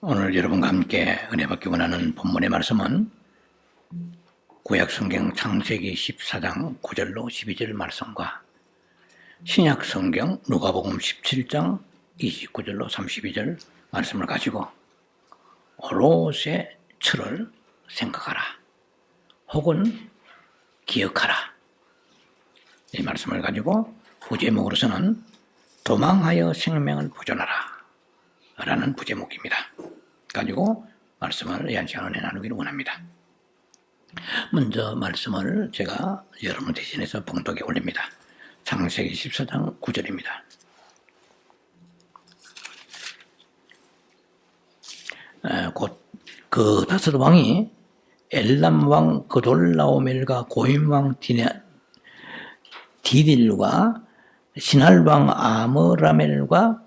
오늘 여러분과 함께 은혜 받기 원하는 본문의 말씀은 구약성경 창세기 14장 9절로 12절 말씀과 신약성경 누가복음 17장 29절로 32절 말씀을 가지고 롯의 철을 생각하라 혹은 기억하라, 이 말씀을 가지고 부제목으로서는 도망하여 생명을 보존하라 라는 부제목입니다. 가지고 말씀을 이 한 시간 은혜 나누기를 원합니다. 먼저 말씀을 제가 여러분 대신해서 봉독에 올립니다. 창세기 14장 9절입니다. 곧 그 다섯 왕이 엘람 왕 그돌라오멜과 고임 왕 디딜과 시날 왕 아므라벨과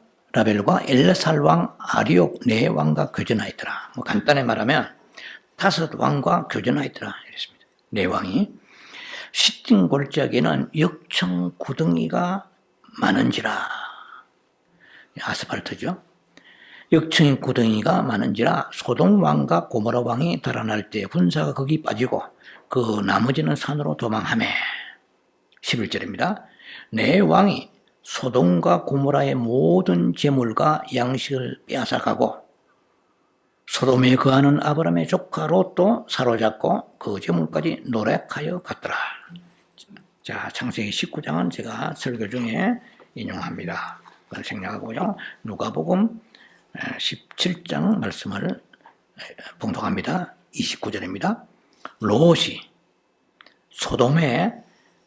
엘라살 왕 아리옥 네 왕과 교전하였더라. 간단히 말하면 다섯 왕과 교전하였더라 이랬습니다. 네 왕이 시틴 골짜기는 역청 구덩이가 많은지라, 아스팔트죠. 역청인 구덩이가 많은지라 소돔 왕과 고모라 왕이 달아날 때 군사가 거기 빠지고 그 나머지는 산으로 도망하매. 11절입니다. 네 왕이 소돔과 고모라의 모든 재물과 양식을 빼앗아가고 소돔에 거하는 아브람의 조카 롯도 사로잡고 그 재물까지 노력하여 갔더라. 자, 창세기 19장은 제가 설교 중에 인용합니다. 그걸 생략하고요. 누가복음 17장 말씀을 봉독합니다. 29절입니다. 롯이 소돔에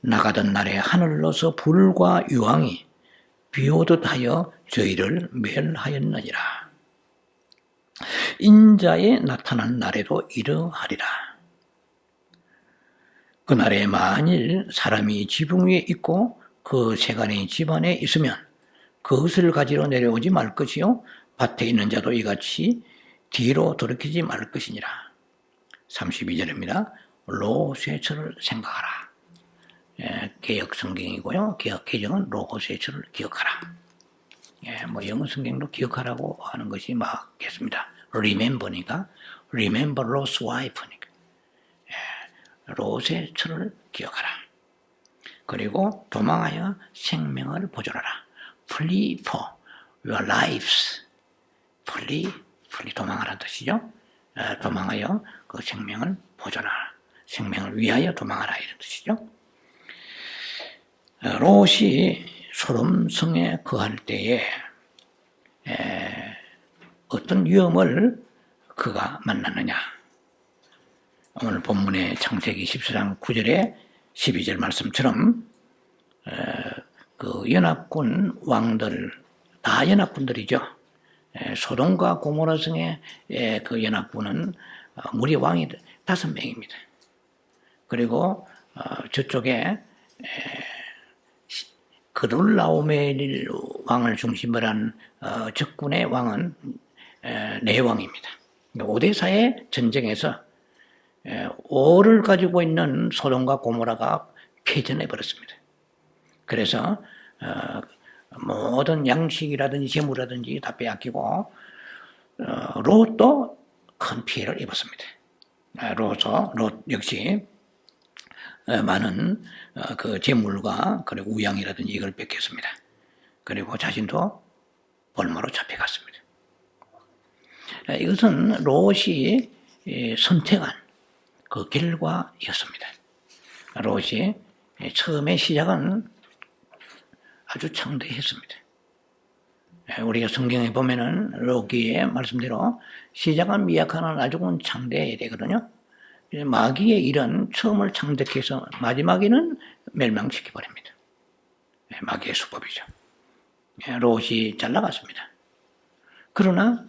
나가던 날에 하늘로서 불과 유황이 비오듯 하여 저희를 멸하였느니라. 인자에 나타난 날에도 이러하리라. 그날에 만일 사람이 지붕 위에 있고 그 세간의 집안에 있으면 그것을 가지러 내려오지 말 것이요 밭에 있는 자도 이같이 뒤로 돌이키지 말 것이니라. 32절입니다. 롯의 철을 생각하라. 개역 성경이고요. 개역 개정은 롯의 철을 기억하라. 영어 성경도 기억하라고 하는 것이 맞겠습니다. remember니까 remember Lot's wife니까 롯의 철을 기억하라. 그리고 도망하여 생명을 보존하라. flee for your lives. flee 도망하라는 뜻이죠. 도망하여 그 생명을 보존하라. 생명을 위하여 도망하라 이런 뜻이죠. 롯이 소돔성에 거할 때에 어떤 위험을 그가 만났느냐. 오늘 본문의 창세기 14장 9절에 12절 말씀처럼 그 연합군 왕들, 다 연합군들이죠. 소돔과 고모라 성의 그 연합군은 무리 왕이 5명입니다. 그리고 저쪽에 그돌라오멜 왕을 중심으로 한 적군의 왕은 4왕입니다. 5대4의 전쟁에서 오를 가지고 있는 소돔과 고모라가 패전해 버렸습니다. 그래서 모든 양식이라든지 재물이라든지 다 빼앗기고 롯도 큰 피해를 입었습니다. 롯 역시 많은 그 재물과 그리고 우양이라든지 이걸 뺏겼습니다. 그리고 자신도 볼모로 잡혀갔습니다. 이것은 롯이 선택한 그 결과였습니다. 롯이 처음에 시작은 아주 창대했습니다. 우리가 성경에 보면은 롯기의 말씀대로 시작은 미약하나 나중은 창대해야 되거든요. 마귀의 일은 처음을 창작해서 마지막에는 멸망시켜버립니다. 마귀의 수법이죠. 롯이 잘 나갔습니다. 그러나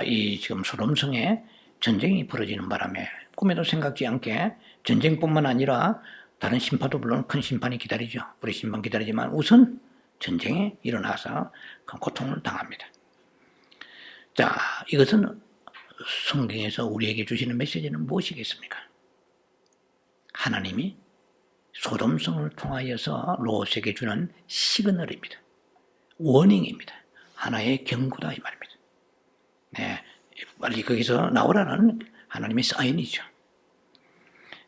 이 지금 소돔성에 전쟁이 벌어지는 바람에 꿈에도 생각지 않게 전쟁뿐만 아니라 다른 심판도 물론 큰 심판이 기다리죠. 우리 심판 기다리지만 우선 전쟁이 일어나서 큰 고통을 당합니다. 자, 이것은 성경에서 우리에게 주시는 메시지는 무엇이겠습니까? 하나님이 소돔성을 통하여서 롯에게 주는 시그널입니다. 워닝입니다. 하나의 경고다 이 말입니다. 빨리 거기서 나오라는 하나님의 사인이죠.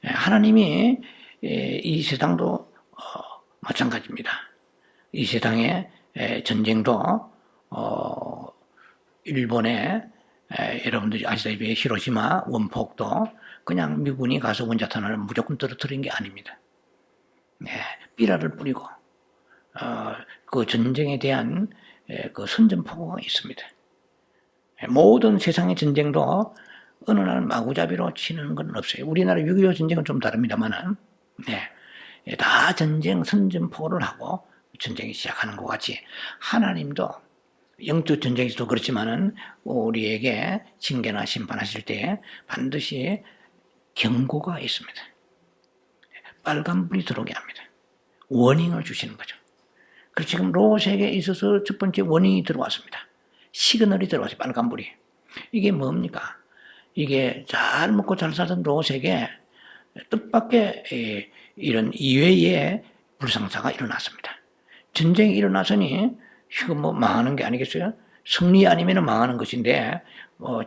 하나님이 이 세상도 마찬가지입니다. 이 세상의 전쟁도 일본의 여러분들이 아시다시피 히로시마 원폭도 그냥 미군이 가서 원자탄을 무조건 떨어뜨린 게 아닙니다. 삐라를 뿌리고 그 전쟁에 대한 그 선전포고가 있습니다. 모든 세상의 전쟁도 어느 날 마구잡이로 치는 건 없어요. 우리나라 6.25 전쟁은 좀 다릅니다만은, 다 전쟁 선전포고를 하고 전쟁이 시작하는 것 같이 하나님도 영적 전쟁에서도 그렇지만은 우리에게 징계나 심판하실 때 반드시 경고가 있습니다. 빨간불이 들어오게 합니다. 워닝을 주시는 거죠. 그래서 지금 롯에게 있어서 첫 번째 워닝이 들어왔습니다. 시그널이 들어왔어요. 빨간불이. 이게 뭡니까? 이게 잘 먹고 잘 살던 롯에게 뜻밖의 이런 이외의 불상사가 일어났습니다. 전쟁이 일어나서니 이거 뭐 망하는 게 아니겠어요? 승리 아니면 망하는 것인데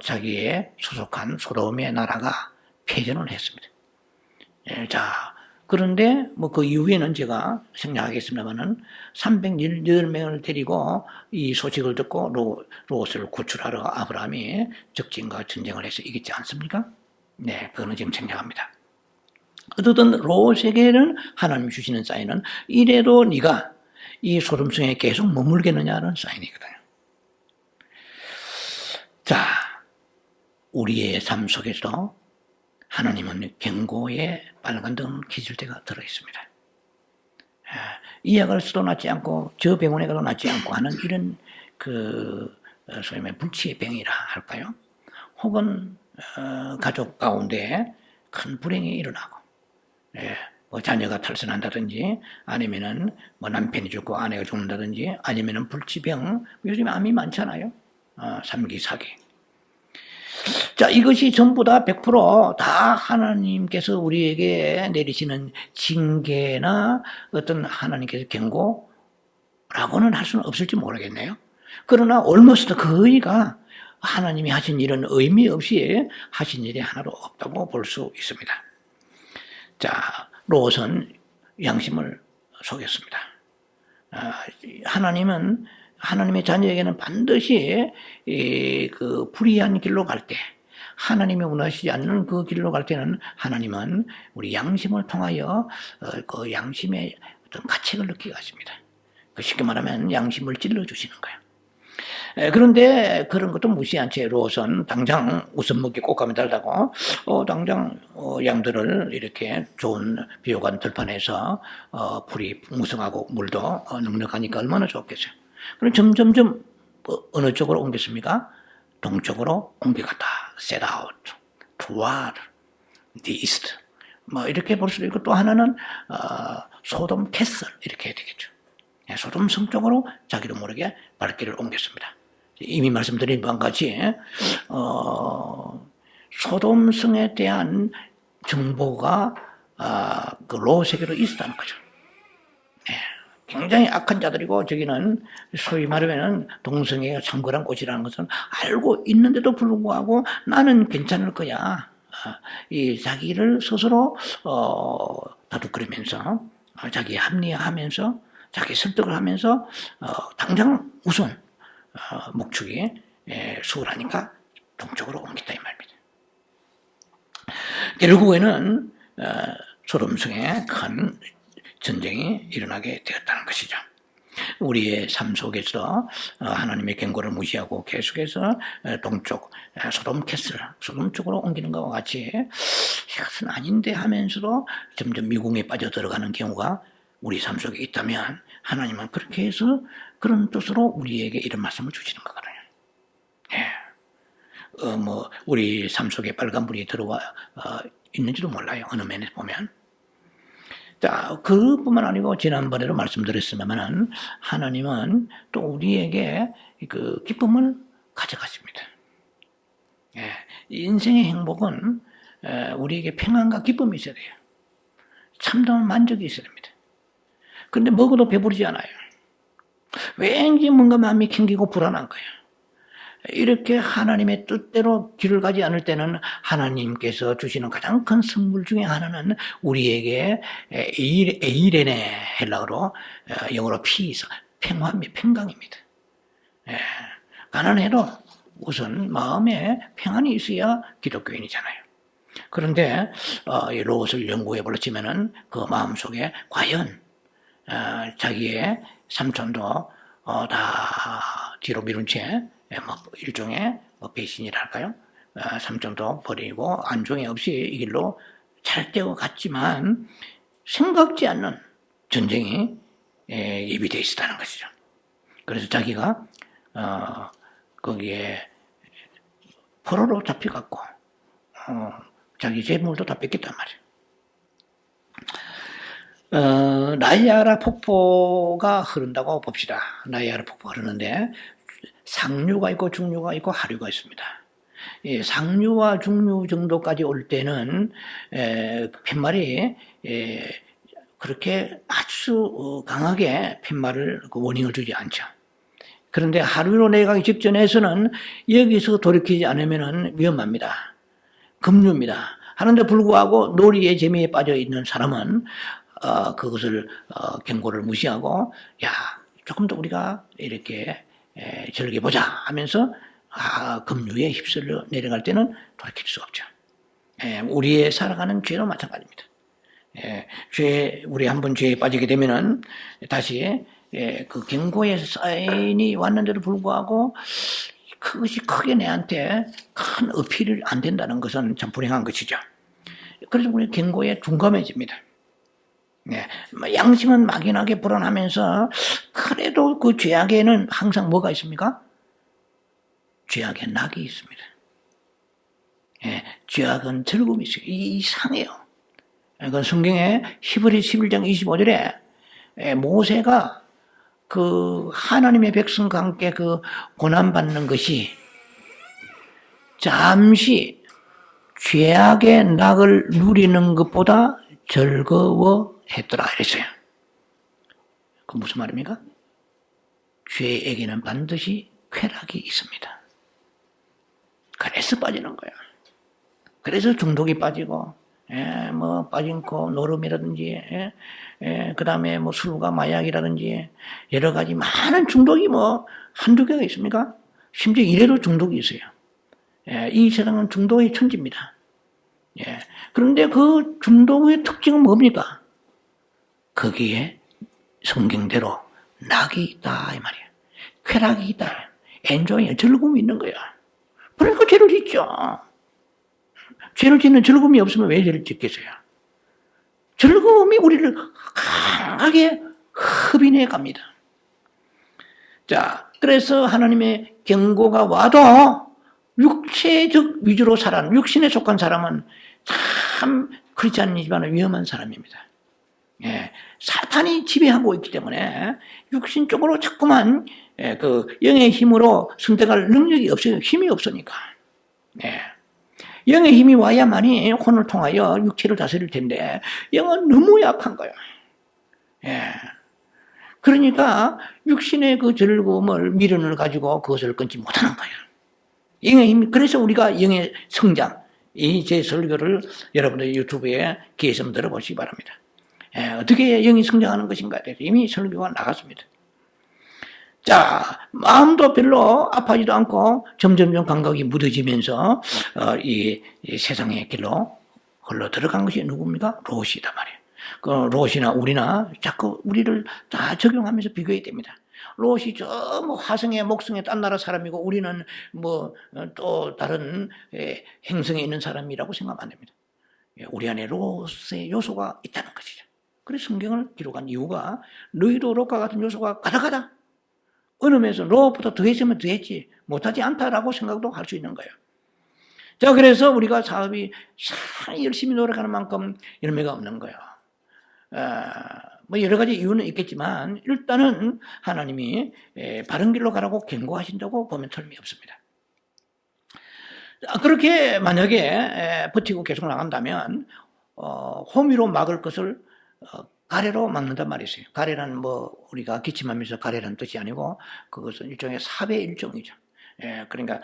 자기의 소속한 소돔의 나라가 패전을 했습니다. 자, 그런데 뭐 그 이후에는 제가 생략하겠습니다만은 318명을 데리고 이 소식을 듣고 롯을 구출하러 아브라함이 적진과 전쟁을 해서 이겼지 않습니까? 네, 그거는 지금 생략합니다. 어쨌든 롯에게는 하나님 주시는 사인은 이래도 네가 이 소돔성에 계속 머물겠느냐는 사인이거든요. 자, 우리의 삶 속에서 하나님은 경고의 빨간등 켜질 때가 들어있습니다. 이 약을 써도 낫지 않고 저 병원에 가도 낫지 않고 하는 이런 소위 말해 불치의 병이라 할까요? 혹은 가족 가운데 큰 불행이 일어나고 뭐 자녀가 탈선한다든지 아니면은 뭐 남편이 죽고 아내가 죽는다든지 아니면은 불치병, 요즘 암이 많잖아요. 3기, 4기. 자, 이것이 전부 다 100% 하나님께서 우리에게 내리시는 징계나 어떤 하나님께서 경고라고는 할 수는 없을지 모르겠네요. 그러나 almost 거의가 하나님이 하신 일은 의미 없이 하신 일이 하나도 없다고 볼 수 있습니다. 자, 롯은 양심을 속였습니다. 하나님은 하나님의 자녀에게는 반드시 그 불의한 길로 갈 때, 하나님이 원하시지 않는 그 길로 갈 때는 하나님은 우리 양심을 통하여 그 양심의 어떤 가책을 느끼게 하십니다. 쉽게 말하면 양심을 찔러주시는 거예요. 그런데 그런 것도 무시한 채 롯은 당장 우선 먹기 꽃감에 달다고 당장 양들을 이렇게 좋은 비호감 들판에서 풀이 풍성하고 물도 넉넉하니까 얼마나 좋겠어요. 그럼 점점점 어느 쪽으로 옮겼습니까? 동쪽으로 옮겨갔다. Set out, toward the east. 뭐 이렇게 볼 수도 있고 또 하나는 소돔 캐슬 이렇게 해야 되겠죠. 소돔 성 쪽으로 자기도 모르게 발길을 옮겼습니다. 이미 말씀드린 바와 같이 소돔 성에 대한 정보가 그 롯에게로 있었다는 거죠. 굉장히 악한 자들이고 저기는 소위 말하면 동성애가 참거란 곳이라는 것은 알고 있는데도 불구하고 나는 괜찮을 거야. 이 자기를 스스로 다독거리면서 자기 합리화하면서 자기 설득을 하면서 당장 우선 목축이 수월하니까 동쪽으로 옮겼다 이 말입니다. 결국에는 소돔성에 큰 전쟁이 일어나게 되었다는 것이죠. 우리의 삶 속에서 하나님의 경고를 무시하고 계속해서 동쪽 소돔 캐슬, 소돔 쪽으로 옮기는 것과 같이 이것은 아닌데 하면서도 점점 미궁에 빠져 들어가는 경우가 우리 삶 속에 있다면 하나님은 그렇게 해서 그런 뜻으로 우리에게 이런 말씀을 주시는 거거든요. 뭐 우리 삶 속에 빨간불이 들어와 있는지도 몰라요. 어느 면에서 보면. 자, 그뿐만 아니고 지난번에도 말씀드렸습니다만 하나님은 또 우리에게 그 기쁨을 가져가십니다. 인생의 행복은 우리에게 평안과 기쁨이 있어야 돼요. 참다운 만족이 있어야 됩니다. 그런데 먹어도 배부르지 않아요. 왠지 뭔가 마음이 캥기고 불안한 거예요. 이렇게 하나님의 뜻대로 길을 가지 않을 때는 하나님께서 주시는 가장 큰 선물 중에 하나는 우리에게 에이레네, 헬라어로, 영어로 피스, 평강입니다. 가난해도 우선 마음에 평안이 있어야 기독교인이잖아요. 그런데 이 롯을 연구해 보려치면은 그 마음속에 과연 자기의 삼촌도 다 뒤로 미룬 채 일종의 배신이랄까요? 삼촌도 버리고 안중에 없이 이 길로 찰때가 갔지만 생각지 않는 전쟁이 예비되어 있었다는 것이죠. 그래서 자기가 거기에 포로로 잡혀갔고 자기 재물도 다 뺏겼단 말이에요. 나이아가라 폭포가 흐른다고 봅시다. 나이아가라 폭포가 흐르는데 상류가 있고 중류가 있고 하류가 있습니다. 상류와 중류 정도까지 올 때는 팻말이 그렇게 아주 강하게 팻말을 워닝을 주지 않죠. 그런데 하류로 내려가기 직전에서는 여기서 돌이키지 않으면 위험합니다. 급류입니다. 하는데 불구하고 놀이의 재미에 빠져 있는 사람은 그것을 경고를 무시하고 야 조금 더 우리가 이렇게 즐겨보자 하면서 급류에 휩쓸려 내려갈 때는 돌이킬 수 없죠. 우리의 살아가는 죄도 마찬가지입니다. 우리 한번 죄에 빠지게 되면은 다시 그 경고의 사인이 왔는데도 불구하고 그것이 크게 내한테 큰 어필이 안 된다는 것은 참 불행한 것이죠. 그래서 우리 경고에 둔감해집니다. 양심은 막연하게 불안하면서 그래도 그 죄악에는 항상 뭐가 있습니까? 죄악에 낙이 있습니다. 죄악은 즐거움이 있어요. 이상해요. 그러니까 성경에 히브리 11장 25절에 모세가 그 하나님의 백성과 함께 그 고난받는 것이 잠시 죄악의 낙을 누리는 것보다 즐거워했더라 이랬어요. 그 무슨 말입니까? 죄에게는 반드시 쾌락이 있습니다. 그래서 빠지는 거야. 그래서 중독이 빠지고, 빠진 거 노름이라든지, 그 다음에 술과 마약이라든지, 여러 가지 많은 중독이 한두 개가 있습니까? 심지어 이래도 중독이 있어요. 이 세상은 중독의 천지입니다. 그런데 그 중독의 특징은 뭡니까? 거기에 성경대로 낙이 있다, 이 말이야. 쾌락이 있다. 엔조이, 즐거움이 있는 거야. 그러니까 죄를 짓죠. 죄를 짓는 즐거움이 없으면 왜 죄를 짓겠어요? 즐거움이 우리를 강하게 흡인해 갑니다. 자, 그래서 하나님의 경고가 와도 육체적 위주로 살아는, 육신에 속한 사람은 참 크리스찬이지만 위험한 사람입니다. 사탄이 지배하고 있기 때문에 육신 쪽으로 자꾸만 그 영의 힘으로 선택할 능력이 없어요. 힘이 없으니까. 영의 힘이 와야만이 혼을 통하여 육체를 다스릴 텐데 영은 너무 약한 거예요. 그러니까 육신의 그 즐거움을 미련을 가지고 그것을 끊지 못하는 거예요. 영의 힘. 그래서 우리가 영의 성장, 이 제 설교를 여러분들 유튜브에 기회 좀 들어보시기 바랍니다. 어떻게 영이 성장하는 것인가에 대해서 이미 설교가 나갔습니다. 자, 마음도 별로 아파지도 않고 점점점 감각이 무뎌지면서 이 세상의 길로 흘러 들어간 것이 누굽니까? 롯이다 말이에요. 그 롯이나 우리나 자꾸 우리를 다 적용하면서 비교해야 됩니다. 롯이 저 화성에 목성에 딴 나라 사람이고 우리는 또 다른 행성에 있는 사람이라고 생각하면 안 됩니다. 우리 안에 롯의 요소가 있다는 것이죠. 그래서 성경을 기록한 이유가 너희도 롯과 같은 요소가 가득하다. 어느 면에서 롯보다 더했으면 더했지 못하지 않다라고 생각도 할 수 있는 거예요. 자, 그래서 우리가 사업이 참 열심히 노력하는 만큼 열매가 없는 거예요. 여러 가지 이유는 있겠지만 일단은 하나님이 바른 길로 가라고 경고하신다고 보면 틀림이 없습니다. 그렇게 만약에 버티고 계속 나간다면 호미로 막을 것을 가래로 막는단 말이 있어요. 가래란 우리가 기침하면서 가래라는 뜻이 아니고 그것은 일종의 삽의 일종이죠. 그러니까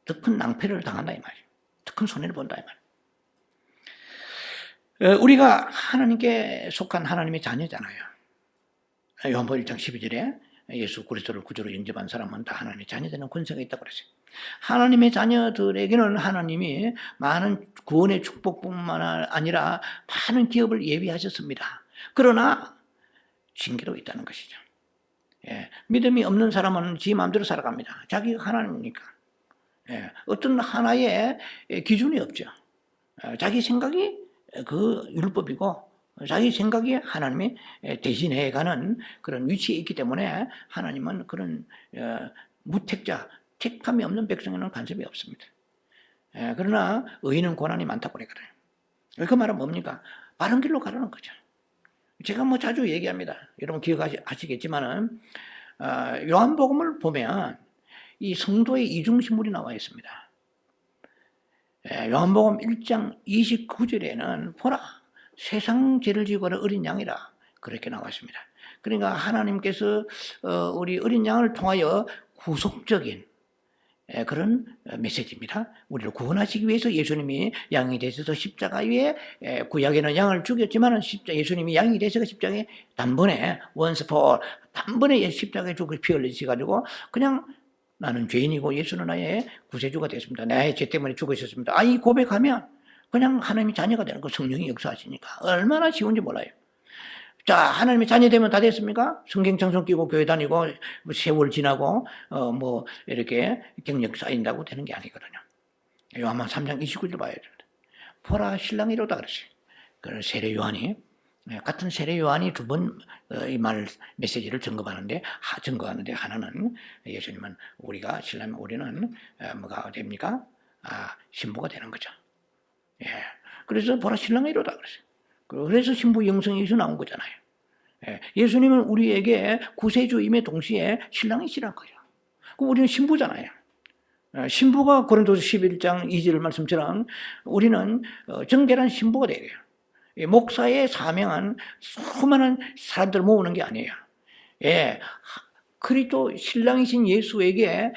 더 큰 낭패를 당한다 이 말이에요. 더 큰 손해를 본다 이 말이에요. 우리가 하나님께 속한 하나님의 자녀잖아요. 요한복음 1장 12절에 예수 그리스도를 구주로 영접한 사람은 다 하나님의 자녀되는 권세가 있다고 그랬어요. 하나님의 자녀들에게는 하나님이 많은 구원의 축복뿐만 아니라 많은 기업을 예비하셨습니다. 그러나 징계도 있다는 것이죠. 믿음이 없는 사람은 지 마음대로 살아갑니다. 자기가 하나님이니까. 어떤 하나의 기준이 없죠. 자기 생각이 그 율법이고 자기 생각이 하나님이 대신해가는 그런 위치에 있기 때문에 하나님은 그런 무택자, 택함이 없는 백성에는 간섭이 없습니다. 그러나 의인은 고난이 많다고 그러거든요. 그 말은 뭡니까? 바른 길로 가라는 거죠. 제가 뭐 자주 얘기합니다. 여러분 기억하시겠지만은 요한복음을 보면 이 성도의 이중신물이 나와 있습니다. 요한복음 1장 29절에는 보라 세상 죄를 지고 가는 어린 양이라 그렇게 나왔습니다. 그러니까 하나님께서 우리 어린 양을 통하여 구속적인 그런 메시지입니다. 우리를 구원하시기 위해서 예수님이 양이 되셔서 십자가 위에 구약에는 양을 죽였지만 예수님이 양이 되셔서 십자가에 단번에 once for all 단번에 십자가에 죽을 피 흘리셔가지고 그냥 나는 죄인이고 예수는 나의 구세주가 됐습니다. 나의 죄 때문에 죽으셨습니다. 이 고백하면 그냥 하나님의 자녀가 되는 거 성령이 역사하시니까 얼마나 쉬운지 몰라요. 자, 하나님의 자녀 되면 다 됐습니까? 성경 청송 끼고 교회 다니고 세월 지나고 뭐 이렇게 경력 쌓인다고 되는 게 아니거든요. 요한복음 3장 29절 봐야 됩니다. 보라 신랑이로다 그랬어요. 그 세례 요한이 같은 세례 요한이 두 번 이 말 메시지를 증거하는데 하나는 예수님은 우리가 신랑 우리는 뭐가 됩니까? 신부가 되는 거죠. 그래서 보라 신랑이로다 그랬어요. 그래서 신부 영성에서 나온 거잖아요. 예수님은 우리에게 구세주임의 동시에 신랑이시란 거예요. 그럼 우리는 신부잖아요. 신부가 고린도서 11장 2절 말씀처럼 우리는 정결한 신부가 되어야 돼요. 목사의 사명은 수많은 사람들을 모으는 게 아니에요. 그리스도 신랑이신 예수에게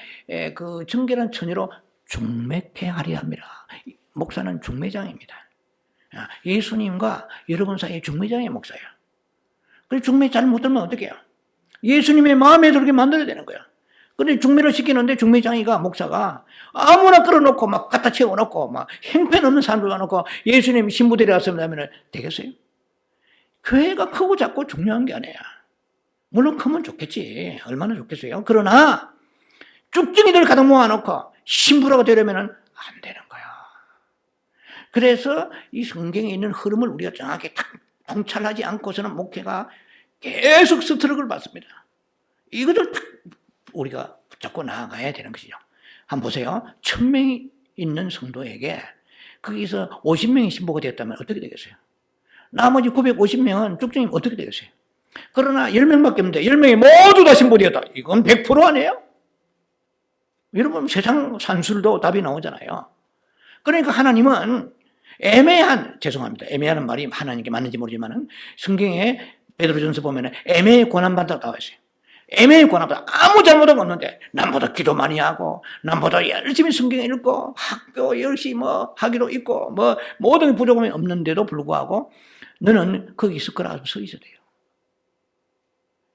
그 정결한 처녀로 중매케 하려 합니다. 목사는 중매장입니다. 예수님과 여러분 사이에 중매장의 목사예요. 그래서 중매 잘 못 들면 어떻게 해요? 예수님의 마음에 들게 만들어야 되는 거예요. 그런데 중매를 시키는데 중매장이가 목사가 아무나 끌어놓고 막 갖다 채워놓고 막 형편없는 사람들 와놓고 예수님 신부 데려왔습니다 하면 되겠어요? 교회가 크고 작고 중요한 게 아니에요. 물론 크면 좋겠지. 얼마나 좋겠어요. 그러나 쭉증이들 가득 모아놓고 신부라고 되려면 안 되는 거예요. 그래서 이 성경에 있는 흐름을 우리가 정확히 딱 통찰하지 않고서는 목회가 계속 스트럭을 받습니다. 이것을 딱 우리가 붙잡고 나아가야 되는 것이죠. 한번 보세요. 1000명이 있는 성도에게 거기서 50명이 신부가 되었다면 어떻게 되겠어요? 나머지 950명은 쭉증이 어떻게 되겠어요? 그러나 10명밖에 없는데 10명이 모두 다 신부 되었다. 이건 100% 아니에요? 여러분 세상 산술도 답이 나오잖아요. 그러니까 하나님은 애매한 말이 하나님께 맞는지 모르지만 성경에 베드로전서 보면 애매히 고난받다 나와 있어요. 애매히 고난받다. 아무 잘못은 없는데 남보다 기도 많이 하고 남보다 열심히 성경 읽고 학교 열심히 뭐 하기로 있고 뭐 모든 부족함이 없는데도 불구하고 너는 거기 있을 거라 서 있어야 돼요.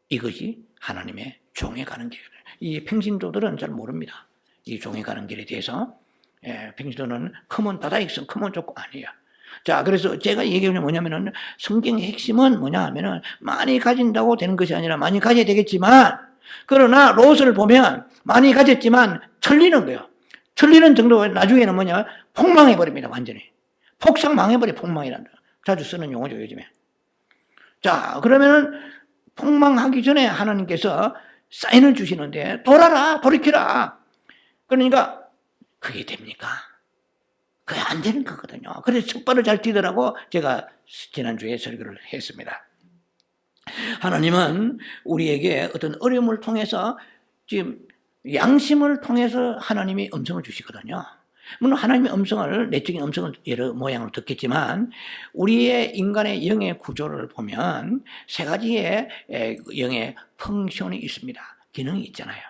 이것이 하나님의 종에 가는 길이에요. 이 평신도들은 잘 모릅니다. 이 종에 가는 길에 대해서. 평신도는 크면 다다익선 크면 좋고 아니에요. 자, 그래서 제가 얘기하는 게 뭐냐면은 성경의 핵심은 뭐냐 하면은 많이 가진다고 되는 것이 아니라 많이 가져야 되겠지만 그러나 롯을 보면 많이 가졌지만 털리는 거예요. 털리는 정도가 나중에는 뭐냐 폭망해버립니다. 완전히. 폭삭 망해버려 폭망이란다. 자주 쓰는 용어죠 요즘에. 자, 그러면은 폭망하기 전에 하나님께서 사인을 주시는데 돌아라 돌이키라. 그러니까 그게 됩니까? 그게 안 되는 거거든요. 그래서 첫발을 잘 뛰더라고 제가 지난주에 설교를 했습니다. 하나님은 우리에게 어떤 어려움을 통해서 지금 양심을 통해서 하나님이 음성을 주시거든요. 물론 하나님의 음성을 내적인 음성을 여러 모양으로 듣겠지만 우리의 인간의 영의 구조를 보면 세 가지의 영의 펑션이 있습니다. 기능이 있잖아요.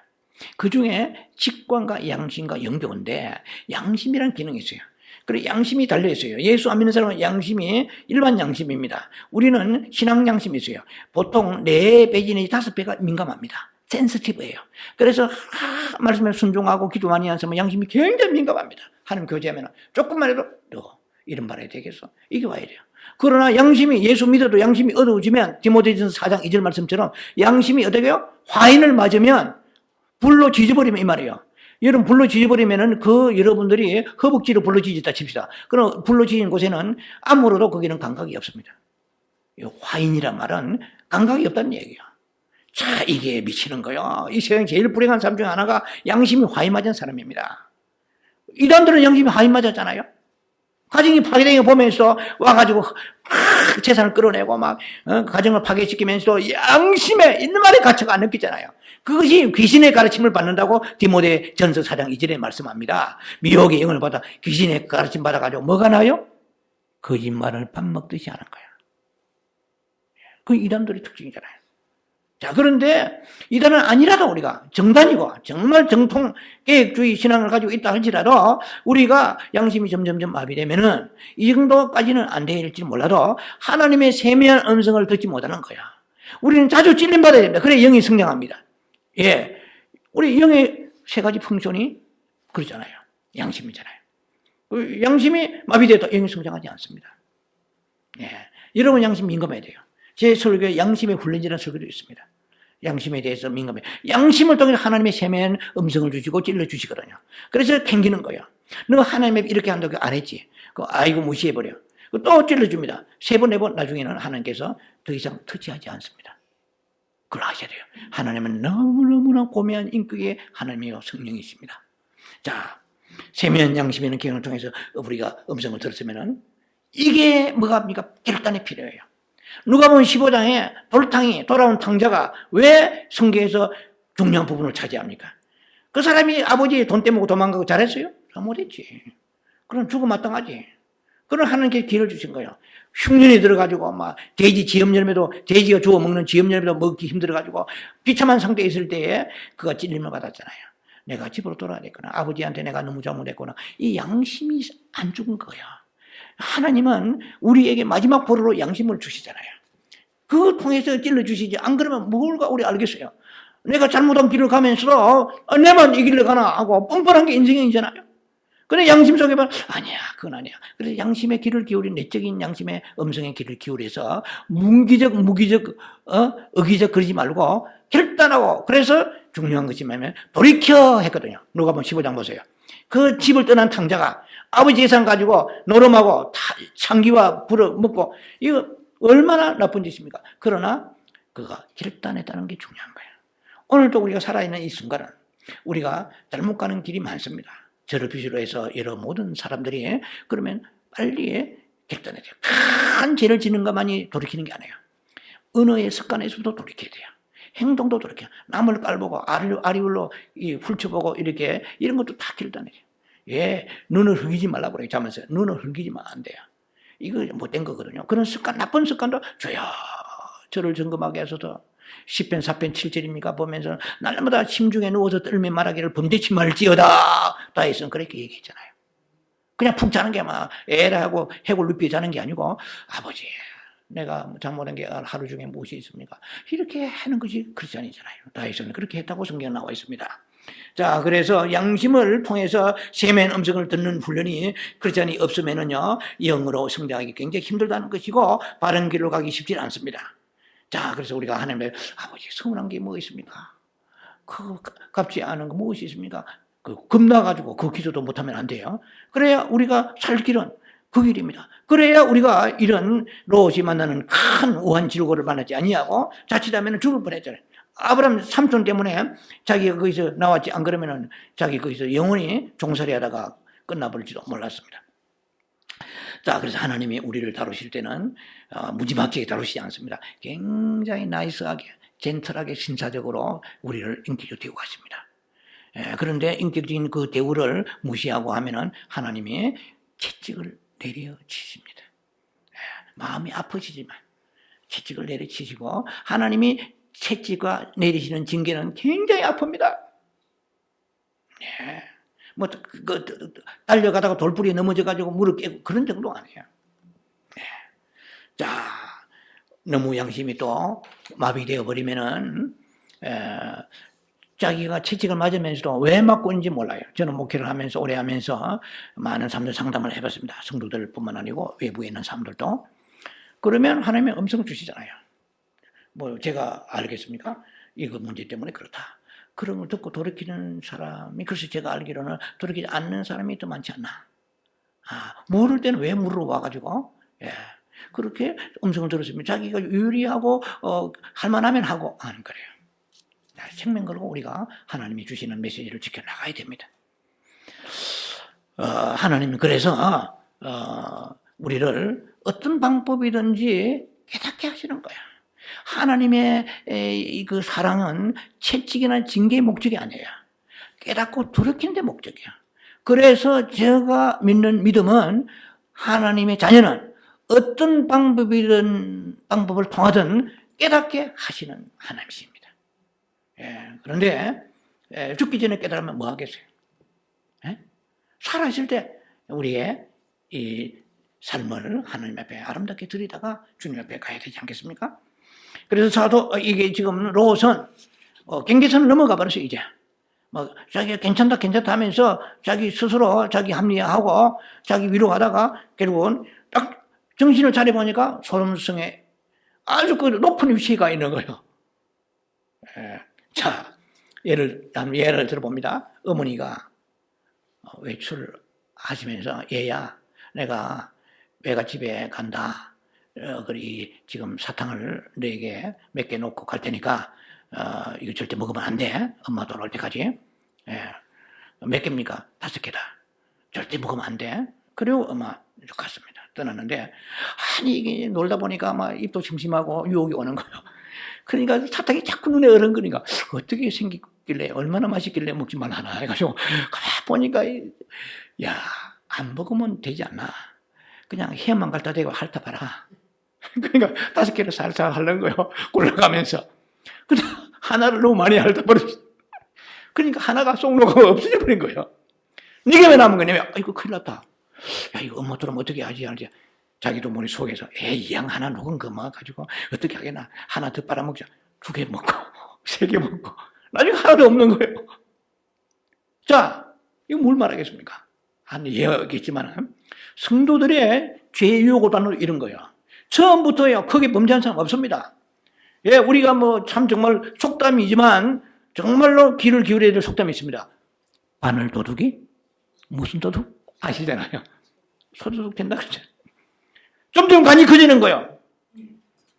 그 중에 직관과 양심과 연결인데 양심이라는 기능이 있어요. 그래 양심이 달려 있어요. 예수 안 믿는 사람은 양심이 일반 양심입니다. 우리는 신앙 양심이 있어요. 보통 4배 내지 5배가 민감합니다. 센시티브예요. 그래서 말씀에 순종하고 기도 많이 하는 사람은 양심이 굉장히 민감합니다. 하나님 교제하면 조금만 해도 너 이런 말 해야 되겠어? 이게 와야 돼요. 그러나 양심이 예수 믿어도 양심이 어두워지면 디모데전서 4장 2절 말씀처럼 양심이 어떻게요? 화인을 맞으면 불로 지져버리면 이 말이에요. 여러분 불로 지져버리면은 그 여러분들이 허벅지로 불로 지졌다 칩시다. 그럼 불로 지진 곳에는 아무로도 거기는 감각이 없습니다. 이 화인이란 말은 감각이 없다는 얘기예요. 자, 이게 미치는 거예요. 이 세상에 제일 불행한 사람 중에 하나가 양심이 화인 맞은 사람입니다. 이단들은 양심이 화인 맞았잖아요. 가정이 파괴되는 거 보면서 와가지고 재산을 끌어내고 막 가정을 파괴시키면서 양심에 있는 말에 가치가 안 느끼잖아요. 그것이 귀신의 가르침을 받는다고 디모데전서 4장 2절에 말씀합니다. 미혹의 영을 받아 귀신의 가르침 받아가지고 뭐가 나요? 거짓말을 밥 먹듯이 하는 거야. 그 이단들의 특징이잖아요. 자, 그런데 이단은 아니라도 우리가 정단이고 정말 정통 계획주의 신앙을 가지고 있다 할지라도 우리가 양심이 점점점 마비되면은 이 정도까지는 안 될지 몰라도 하나님의 세미한 음성을 듣지 못하는 거야. 우리는 자주 찔림받아야 됩니다. 그래 영이 성장합니다. 예. 우리 영의 3가지 펑션이 그러잖아요. 양심이잖아요. 양심이 마비되어도 영이 성장하지 않습니다. 예. 여러분 양심 민감해야 돼요. 제 설교에 양심의 훈련이라는 설교도 있습니다. 양심에 대해서 민감해. 양심을 통해 하나님의 세미한 음성을 주시고 찔러주시거든요. 그래서 캥기는 거예요. 너 하나님의 이렇게 한다고 안 했지. 아이고 무시해버려. 또 찔러줍니다. 3번, 4번 나중에는 하나님께서 더 이상 터치하지 않습니다. 그걸 아셔야 돼요. 하나님은 너무너무나 고매한 인격의 하나님의 성령이십니다. 자, 세미한 양심이라는 기능을 통해서 우리가 음성을 들었으면은 이게 뭐가 합니까? 결단이 필요해요. 누가복음 15장에 돌탕이 돌아온 탕자가 왜 성경에서 중요한 부분을 차지합니까? 그 사람이 아버지 돈 떼먹고 도망가고 잘했어요? 못했지. 그럼 죽어 마땅하지. 그럼 하나님께 길을 주신 거예요. 흉년이 들어가지고 막 돼지 지염염에도 돼지가 주워 먹는 지염염에도 먹기 힘들어가지고 비참한 상태에 있을 때에 그가 찔림을 받았잖아요. 내가 집으로 돌아야 되구나. 아버지한테 내가 너무 잘못했구나. 이 양심이 안 죽은 거야. 하나님은 우리에게 마지막 보루로 양심을 주시잖아요. 그걸 통해서 찔러주시지. 안 그러면 뭘까 우리 알겠어요. 내가 잘못한 길을 가면서 내만 이 길로 가나 하고 뻔뻔한 게 인생이잖아요. 근데 양심 속에 보면 아니야 그건 아니야. 그래서 양심의 귀를 기울인 내적인 양심의 음성의 귀를 기울여서 무기적 의기적 그러지 말고 결단하고 그래서 중요한 것이 뭐냐면 돌이켜 했거든요. 누가복음 15장 보세요. 그 집을 떠난 탕자가 아버지 재산 가지고 노름하고 창기와 불을 먹고 이거 얼마나 나쁜 짓입니까? 그러나 그가 결단했다는 게 중요한 거예요. 오늘도 우리가 살아있는 이 순간은 우리가 잘못 가는 길이 많습니다. 저를 비유로 해서 여러 모든 사람들이 그러면 빨리 결단해야 돼요. 큰 죄를 짓는 것만이 돌이키는 게 아니에요. 언어의 습관에서도 돌이켜야 돼요. 행동도 돌이켜요. 남을 깔보고 아리울로 훑쳐보고 이렇게 이런 것도 다 결단해야 돼요. 예, 눈을 흘기지 말라고 그래요. 자면서 눈을 흘기지만 안 돼요. 이거 못된 거거든요. 그런 습관, 나쁜 습관도 주여 저를 점검하게 하소서. 10편 4편 7절입니까? 보면서 날마다 심중에 누워서 떨며 말하기를 범죄치 말지어다. 다윗은 그렇게 얘기했잖아요. 그냥 푹 자는 게 막 애라 하고 해골 눕혀 자는 게 아니고 아버지 내가 잘못한 게 하루 중에 무엇이 있습니까? 이렇게 하는 것이 크리스찬이잖아요. 다윗은 그렇게 했다고 성경에 나와 있습니다. 자, 그래서 양심을 통해서 세미한 음성을 듣는 훈련이 크리스찬이 없으면은요, 영으로 성장하기 굉장히 힘들다는 것이고, 바른 길로 가기 쉽지 않습니다. 자, 그래서 우리가 하나님의 아버지 서운한 게 뭐 있습니까? 그 갚지 않은 거 무엇이 있습니까? 겁나가지고 그 기도도 못하면 안 돼요. 그래야 우리가 살 길은 그 길입니다. 그래야 우리가 이런 롯이 만나는 큰 우한 질고를 만나지 아니하고 자칫하면 죽을 뻔했잖아요. 아브라함 삼촌 때문에 자기가 거기서 나왔지 안 그러면은 자기 거기서 영원히 종살이 하다가 끝나버릴지도 몰랐습니다. 자, 그래서 하나님이 우리를 다루실 때는 무지막지하게 다루시지 않습니다. 굉장히 나이스하게 젠틀하게 신사적으로 우리를 인격적으로 대우하십니다. 그런데 인격적인 그 대우를 무시하고 하면은 하나님이 채찍을 내려치십니다. 마음이 아프시지만 채찍을 내려치시고 하나님이 채찍과 내리시는 징계는 굉장히 아픕니다. 예. 뭐, 달려가다가 돌부리에 넘어져가지고 무릎 깨고 그런 정도가 아니에요. 예. 자, 너무 양심이 또 마비되어 버리면은, 자기가 채찍을 맞으면서도 왜 맞고 있는지 몰라요. 저는 목회를 하면서, 오래 하면서 많은 사람들 상담을 해봤습니다. 성도들 뿐만 아니고 외부에 있는 사람들도. 그러면 하나님의 음성을 주시잖아요. 뭐, 제가 알겠습니까? 이거 문제 때문에 그렇다. 그런 걸 듣고 돌이키는 사람이, 그래서 제가 알기로는 돌이키지 않는 사람이 더 많지 않나. 모를 때는 왜 물어와가지고, 예. 그렇게 음성을 들었으면 자기가 유리하고, 할만하면 하고 하는 거래요. 생명 걸고 우리가 하나님이 주시는 메시지를 지켜나가야 됩니다. 하나님은 그래서, 우리를 어떤 방법이든지 깨닫게 하시는 거야. 하나님의 그 사랑은 채찍이나 징계의 목적이 아니에요. 깨닫고 돌이키는 데 목적이야. 그래서 제가 믿는 믿음은 하나님의 자녀는 어떤 방법을 통하든 깨닫게 하시는 하나님이십니다. 그런데 죽기 전에 깨달으면 뭐 하겠어요? 살아있을 때 우리의 이 삶을 하나님 앞에 아름답게 드리다가 주님 앞에 가야 되지 않겠습니까? 그래서 이게 지금 롯은 경계선을 넘어가 버렸어요. 이제 뭐 자기가 괜찮다 하면서 자기 스스로 자기 합리화하고 자기 위로하다가 결국은 딱 정신을 차려 보니까 소돔성에 아주 그 높은 위치에 가 있는 거예요. 자, 예를 들어봅니다. 어머니가 외출하시면서 얘야, 내가 외갓집에 간다. 그리 지금 사탕을 너에게 몇 개 놓고 갈 테니까 이거 절대 먹으면 안 돼. 엄마 돌아올 때까지. 몇 개입니까? 5개다. 절대 먹으면 안 돼. 그리고 엄마 갔습니다. 떠났는데 이게 놀다 보니까 막 입도 심심하고 유혹이 오는 거예요. 그러니까 사탕이 자꾸 눈에 어른거리니까 어떻게 생겼길래 얼마나 맛있길래 먹지 말라나 해가지고 가만 보니까 야, 안 먹으면 되지 않나. 그냥 햄만 갖다 대고 핥아봐라. 그러니까 5개를 살살 하려는 거예요. 굴러가면서. 근데 하나를 너무 많이 핥아버렸어. 그러니까 하나가 쏙 녹아 없어져 버린 거예요. 이게 왜 남은 거냐면, 이거 큰일 났다. 야, 이거 엄마 들으면 어떻게 하지? 자기도 모르게 속에서, 이 양 하나 녹은 거 가지고 어떻게 하겠나. 하나 더 빨아먹자. 2개 먹고, 3개 먹고. 나중에 하나도 없는 거예요. 자, 이거 뭘 말하겠습니까? 한 이해하겠지만, 성도들의 죄의 유혹을 받는 이런 거예요. 처음부터요, 크게 범죄한 사람 없습니다. 우리가 참 정말 속담이지만, 정말로 귀를 기울여야 될 속담이 있습니다. 바늘 도둑이? 무슨 도둑? 아시잖아요. 소도둑 된다 그러잖아요. 점점 간이 커지는 거예요.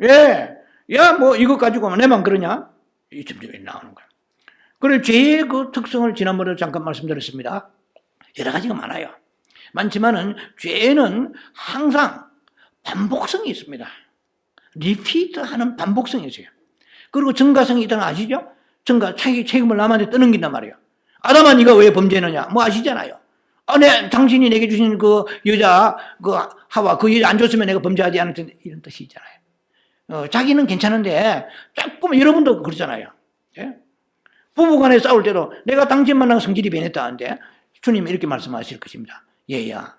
야, 이것 가지고 내만 그러냐? 이 점점 나오는 거예요. 그리고 죄의 그 특성을 지난번에 잠깐 말씀드렸습니다. 여러 가지가 많아요. 많지만은 죄는 항상 반복성이 있습니다. 리피트하는 반복성이 있어요. 그리고 증가성이 있다는 거 아시죠? 책임을 남한테 떠넘긴단 말이에요. 아담아, 네가 왜 범죄했느냐? 아시잖아요. 당신이 내게 주신 그 여자, 그 하와, 그 여자 안 줬으면 내가 범죄하지 않을 텐데, 이런 뜻이 있잖아요. 자기는 괜찮은데, 자꾸만 여러분도 그러잖아요. 부부 간에 싸울 때도 내가 당신 만나고 성질이 변했다는데, 주님이 이렇게 말씀하실 것입니다. 얘야,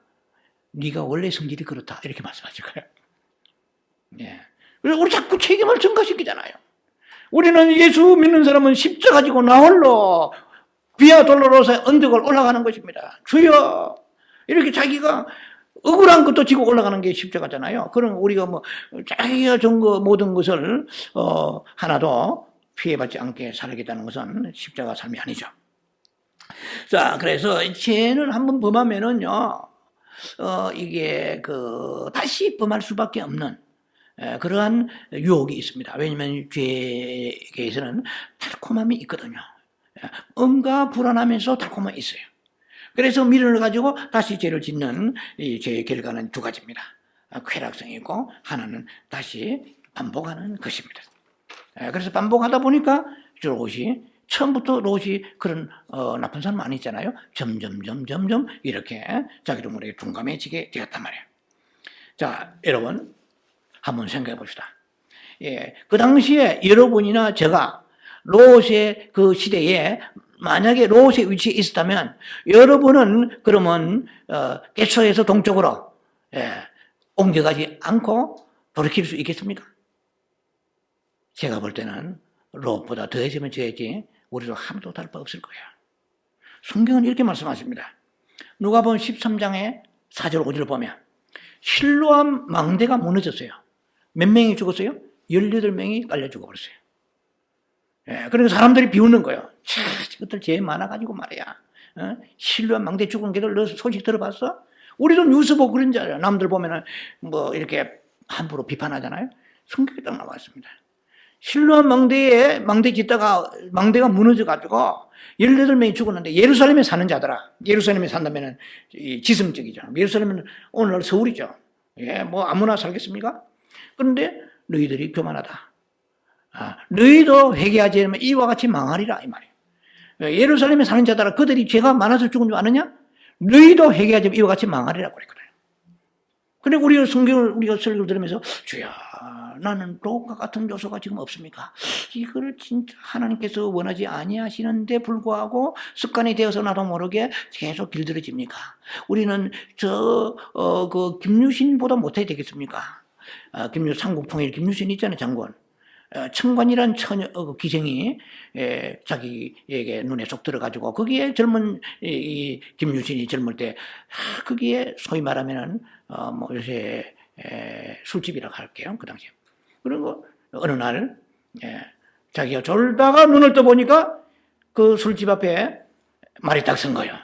네가 원래 성질이 그렇다. 이렇게 말씀하실 거예요. 그래서 우리 자꾸 책임을 전가시키잖아요. 우리는 예수 믿는 사람은 십자가 지고 나 홀로 비아 돌로로서 언덕을 올라가는 것입니다. 주여, 이렇게 자기가 억울한 것도 지고 올라가는 게 십자가잖아요. 그럼 우리가 자기가 준 거 모든 것을 하나도 피해받지 않게 살겠다는 것은 십자가 삶이 아니죠. 자, 그래서 죄는 한번 범하면은요, 이게 다시 범할 수밖에 없는 그러한 유혹이 있습니다. 왜냐하면 죄에게서는 달콤함이 있거든요. 음과 불안하면서 달콤함이 있어요. 그래서 미련을 가지고 다시 죄를 짓는 이 죄의 결과는 2가지입니다. 쾌락성이 있고 하나는 다시 반복하는 것입니다. 그래서 반복하다 보니까 처음부터 롯이 그런 나쁜 사람 아니잖아요. 점점 이렇게 자기도 모르게 둔감해지게 되었단 말이에요. 자, 여러분 한번 생각해 봅시다. 그 당시에 여러분이나 제가 롯의 그 시대에 만약에 롯의 위치에 있었다면 여러분은 그러면 계속해서 동쪽으로 옮겨가지 않고 돌이킬 수 있겠습니까? 제가 볼 때는 롯보다 더해지면 저해지 우리도 하나도 다를 바 없을 거예요. 성경은 이렇게 말씀하십니다. 누가복음 13장의 4절 5절을 보면 실로암 망대가 무너졌어요. 몇 명이 죽었어요? 18명이 깔려 죽어버렸어요. 그러니까 사람들이 비웃는 거예요. 차, 저것들 죄 많아가지고 말이야. 실로암 망대 죽은 게들 너 소식 들어봤어? 우리도 뉴스 보고 그런 줄 알아요. 남들 보면은 뭐 이렇게 함부로 비판하잖아요. 성경에 딱 나와 있습니다. 실로암 망대 짓다가 망대가 무너져가지고 18명이 죽었는데 예루살렘에 사는 자들아. 예루살렘에 산다면은 지성적이죠. 예루살렘은 오늘날 서울이죠. 뭐 아무나 살겠습니까? 그런데 너희들이 교만하다. 너희도 회개하지 않으면 이와 같이 망하리라 이 말이에요. 예루살렘에 사는 자들아 그들이 죄가 많아서 죽은 줄 아느냐? 너희도 회개하지 않으면 이와 같이 망하리라고 그랬거든요. 근데 우리가 성경을 우리가 설교를 들으면서 주야 나는 롯과 같은 요소가 지금 없습니까? 이걸 진짜 하나님께서 원하지 아니하시는데 불구하고 습관이 되어서 나도 모르게 계속 길들여집니까? 우리는 그 김유신보다 못해야 되겠습니까? 삼국통일 김유신 있잖아요, 장군. 청관이란 처녀 기생이 자기에게 눈에 쏙 들어가지고 거기에 젊은 이 김유신이 젊을 때 거기에 소위 말하면은 뭐 요새 술집이라고 할게요, 그 당시에. 그리고 어느 날 자기가 졸다가 눈을 떠보니까 그 술집 앞에 말이 딱 선 거예요.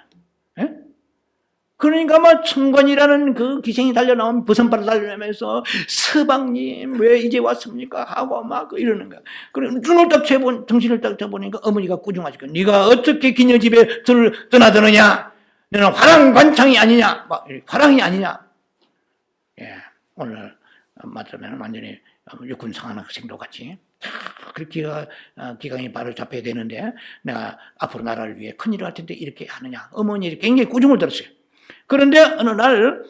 그러니까 막 청관이라는 그 기생이 달려나오면 버선발을 달려나면서 서방님 왜 이제 왔습니까? 하고 막 이러는 거야. 그래 눈을 딱 쳐본 정신을 딱 쳐보니까 어머니가 꾸중하시고 네가 어떻게 기녀 집에 떠나드느냐? 너는 화랑관창이 아니냐? 막 화랑이 아니냐? 오늘 맞으면 완전히 육군 상한학생도 같이 그렇게 기강이 바로 잡혀야 되는데 내가 앞으로 나라를 위해 큰일을 할 텐데 이렇게 하느냐? 어머니 굉장히 꾸중을 들었어요. 그런데 어느 날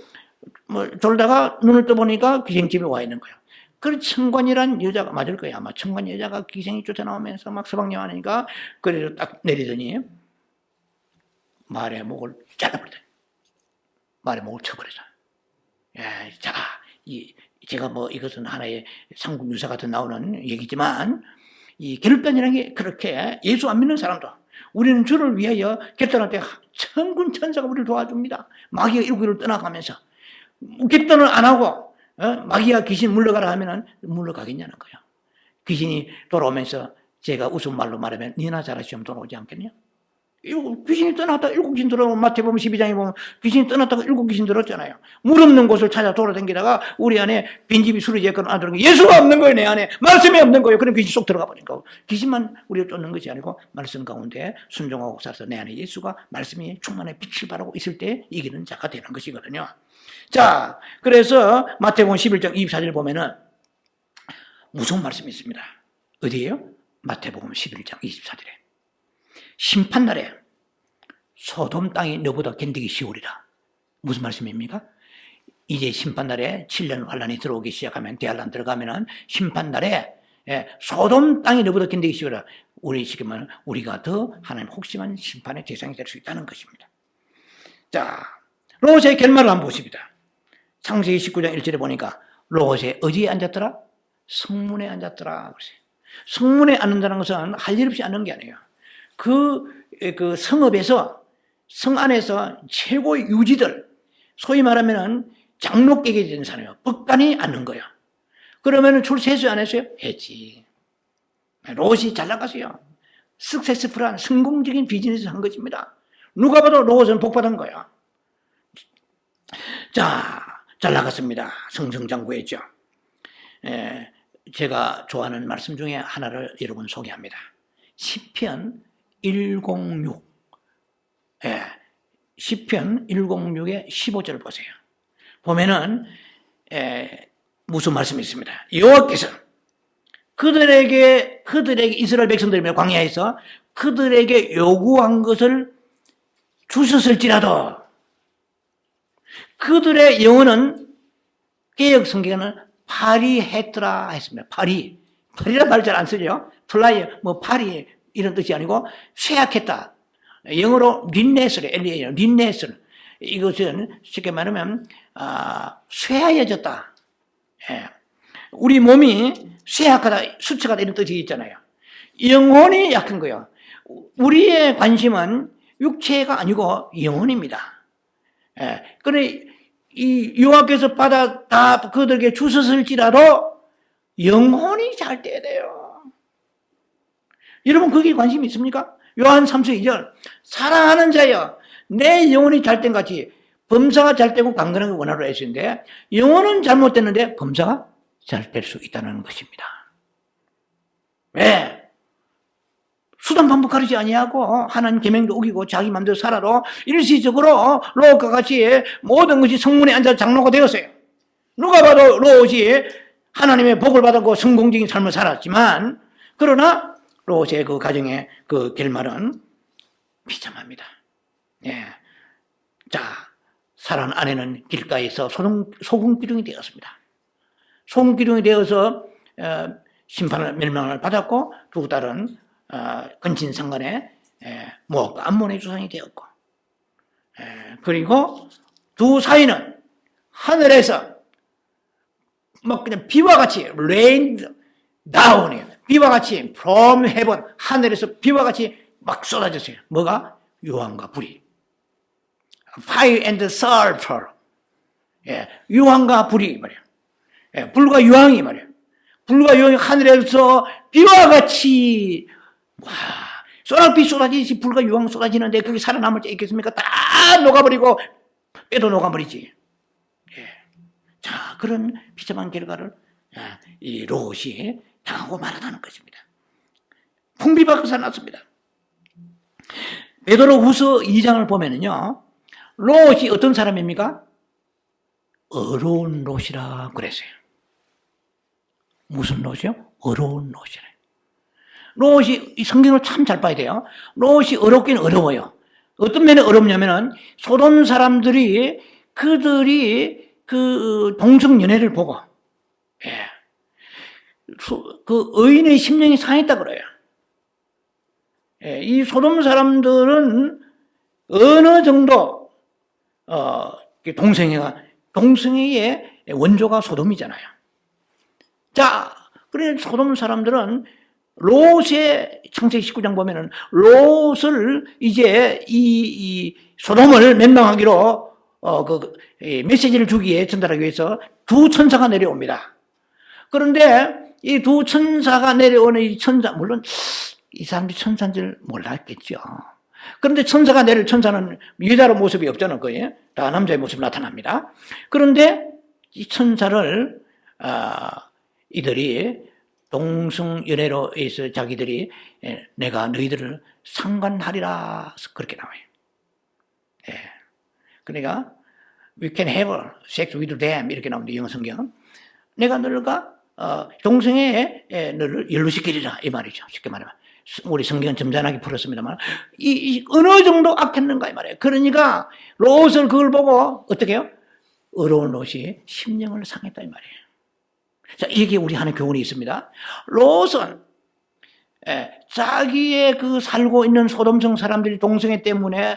졸다가 눈을 떠보니까 기생집에 와 있는 거예요. 그 청관이란 여자가 맞을 거예요. 아마 청관 여자가 기생이 쫓아나오면서 막 서방님 하니까 그래서 딱 내리더니 말의 목을 잘라버리더니 말의 목을 쳐버리자. 자, 제가 뭐 이것은 하나의 삼국 유사 같은 나오는 얘기지만 이 결단이라는 게 그렇게 예수 안 믿는 사람도 우리는 주를 위하여 결단할 때 천군 천사가 우리를 도와줍니다. 마귀가 일구를 떠나가면서 결단을 안 하고 마귀가 귀신 물러가라 하면은 물러가겠냐는 거예요. 귀신이 돌아오면서 제가 우스운말로 말하면 니나 잘하시면 돌아오지 않겠냐? 귀신이 떠났다 7귀신 들어오면 마태복음 12장에 보면 귀신이 떠났다가 7귀신 들었잖아요. 물 없는 곳을 찾아 돌아다니다가 우리 안에 빈집이 수리제거는 안 들어오는 게 예수가 없는 거예요. 내 안에 말씀이 없는 거예요. 그럼 귀신 쏙 들어가 버리니까 귀신만 우리를 쫓는 것이 아니고 말씀 가운데 순종하고 살아서 내 안에 예수가 말씀이 충만해 빛을 발하고 있을 때 이기는 자가 되는 것이거든요. 자, 그래서 마태복음 11장 24절 보면은 무서운 말씀이 있습니다. 어디예요? 마태복음 11장 24절에 심판날에 소돔 땅이 너보다 견디기 쉬우리라. 무슨 말씀입니까? 이제 심판날에 7년 환란이 들어오기 시작하면 대환란 들어가면은 심판날에 소돔 땅이 너보다 견디기 쉬우리라. 우리 지금은 우리가 더 하나님 혹심한 심판의 대상이 될 수 있다는 것입니다. 자, 롯의 결말을 한번 보십니다. 창세기 19장 1절에 보니까 롯이 어디에 앉았더라? 성문에 앉았더라. 성문에 앉는다는 것은 할 일 없이 앉는 게 아니에요. 그 성읍에서, 성 안에서 최고의 유지들, 소위 말하면 장로격이 된 사람이에요. 법관이 앉는 거예요. 그러면 출세수 안 했어요? 했지. 롯이 잘 나갔어요. 석세스풀한 성공적인 비즈니스 한 것입니다. 누가 봐도 롯은 복받은 거야. 자, 잘 나갔습니다. 성성장구했죠. 제가 좋아하는 말씀 중에 하나를 여러분 소개합니다. 시편 106. 시편 106의 15절 보세요. 보면은 무슨 말씀이 있습니다. 여호와께서 그들에게 이스라엘 백성들이며 광야에서 그들에게 요구한 것을 주셨을지라도 그들의 영혼은 개역 성경에는 파리했더라 했습니다. 파리란 말 잘 안 쓰죠. 플라이, 파리 이런 뜻이 아니고 쇠약했다. 영어로 린네스래, 린네스. 이것은 쉽게 말하면 쇠하여졌다. 예. 우리 몸이 쇠약하다, 수척하다 이런 뜻이 있잖아요. 영혼이 약한 거예요. 우리의 관심은 육체가 아니고 영혼입니다. 예. 그래 이 여호와께서 받아 다 그들에게 주셨을지라도 영혼이 잘 돼야 돼요. 여러분 거기에 관심이 있습니까? 요한 3서 2절 사랑하는 자여 내 영혼이 잘된 같이 범사가 잘되고 강건하게 원하라 했는데 영혼은 잘못됐는데 범사가 잘 될 수 있다는 것입니다. 왜? 수단 방법 가리지 아니하고 하나님 계명도 우기고 자기 마음대로 살아도 일시적으로 롯과 같이 모든 것이 성문에 앉아 장로가 되었어요. 누가 봐도 롯이 하나님의 복을 받았고 성공적인 삶을 살았지만 그러나 롯의 그 가정의 그 결말은 비참합니다. 예. 자, 사랑하는 아내는 길가에서 소금기둥이 되었습니다. 소금기둥이 되어서 심판을 멸망을 받았고 두 딸은 근친상간에 모압과 암몬의 조상이 되었고 그리고 두 사이는 하늘에서 막 그냥 비와 같이 rained down이에요. 비와 같이 from heaven 하늘에서 비와 같이 막 쏟아졌어요. 뭐가? 유황과 불이. Fire and sulfur. 예, 유황과 불이 말이야. 예, 불과 유황이 말이야. 불과 유황이 하늘에서 비와 같이 와, 쏟아비 쏟아지듯이 불과 유황 쏟아지는데 그게 살아남을 자 있겠습니까? 다 녹아버리고 빼도 녹아버리지. 예. 자, 그런 비참한 결과를 이 롯이 당하고 말았다는 것입니다. 풍비박을 살았습니다. 베드로후서 2장을 보면은요, 롯이 어떤 사람입니까? 어려운 롯이라 그랬어요. 무슨 롯이요? 어려운 롯이래. 롯이 이 성경을 참 잘 봐야 돼요. 롯이 어렵긴 어려워요. 어떤 면에 어렵냐면은 소돔 사람들이 그들이 그 동성연애를 보고 그 의인의 심령이 상했다 그래요. 이 소돔 사람들은 어느 정도 동성애의 원조가 소돔이잖아요. 자, 그래 소돔 사람들은 롯의 창세기 19장 보면은 롯을 이제 이 소돔을 멸망하기로 메시지를 주기에 전달하기 위해서 두 천사가 내려옵니다. 그런데 이 두 천사가 내려오는 이 천사, 물론 이 사람들이 천사인 줄 몰랐겠죠. 그런데 천사는 여자의 모습이 없잖아요. 거기에 다 남자의 모습이 나타납니다. 그런데 이 천사를 이들이 동성연애로 해서 자기들이 내가 너희들을 상관하리라 그렇게 나와요. 예. 그러니까 we can have sex with them 이렇게 나오는데 영어 성경 내가 너희가 동성애에 너를 연루시키리라 이 말이죠. 쉽게 말하면 우리 성경은 점잖하게 풀었습니다만 이 어느 정도 악했는가 이 말이에요. 그러니까 롯은 그걸 보고 어떻게 해요? 어려운 롯이 심령을 상했다 이 말이에요. 자, 이게 우리 하는 교훈이 있습니다. 롯은 자기의 그 살고 있는 소돔성 사람들이 동성애 때문에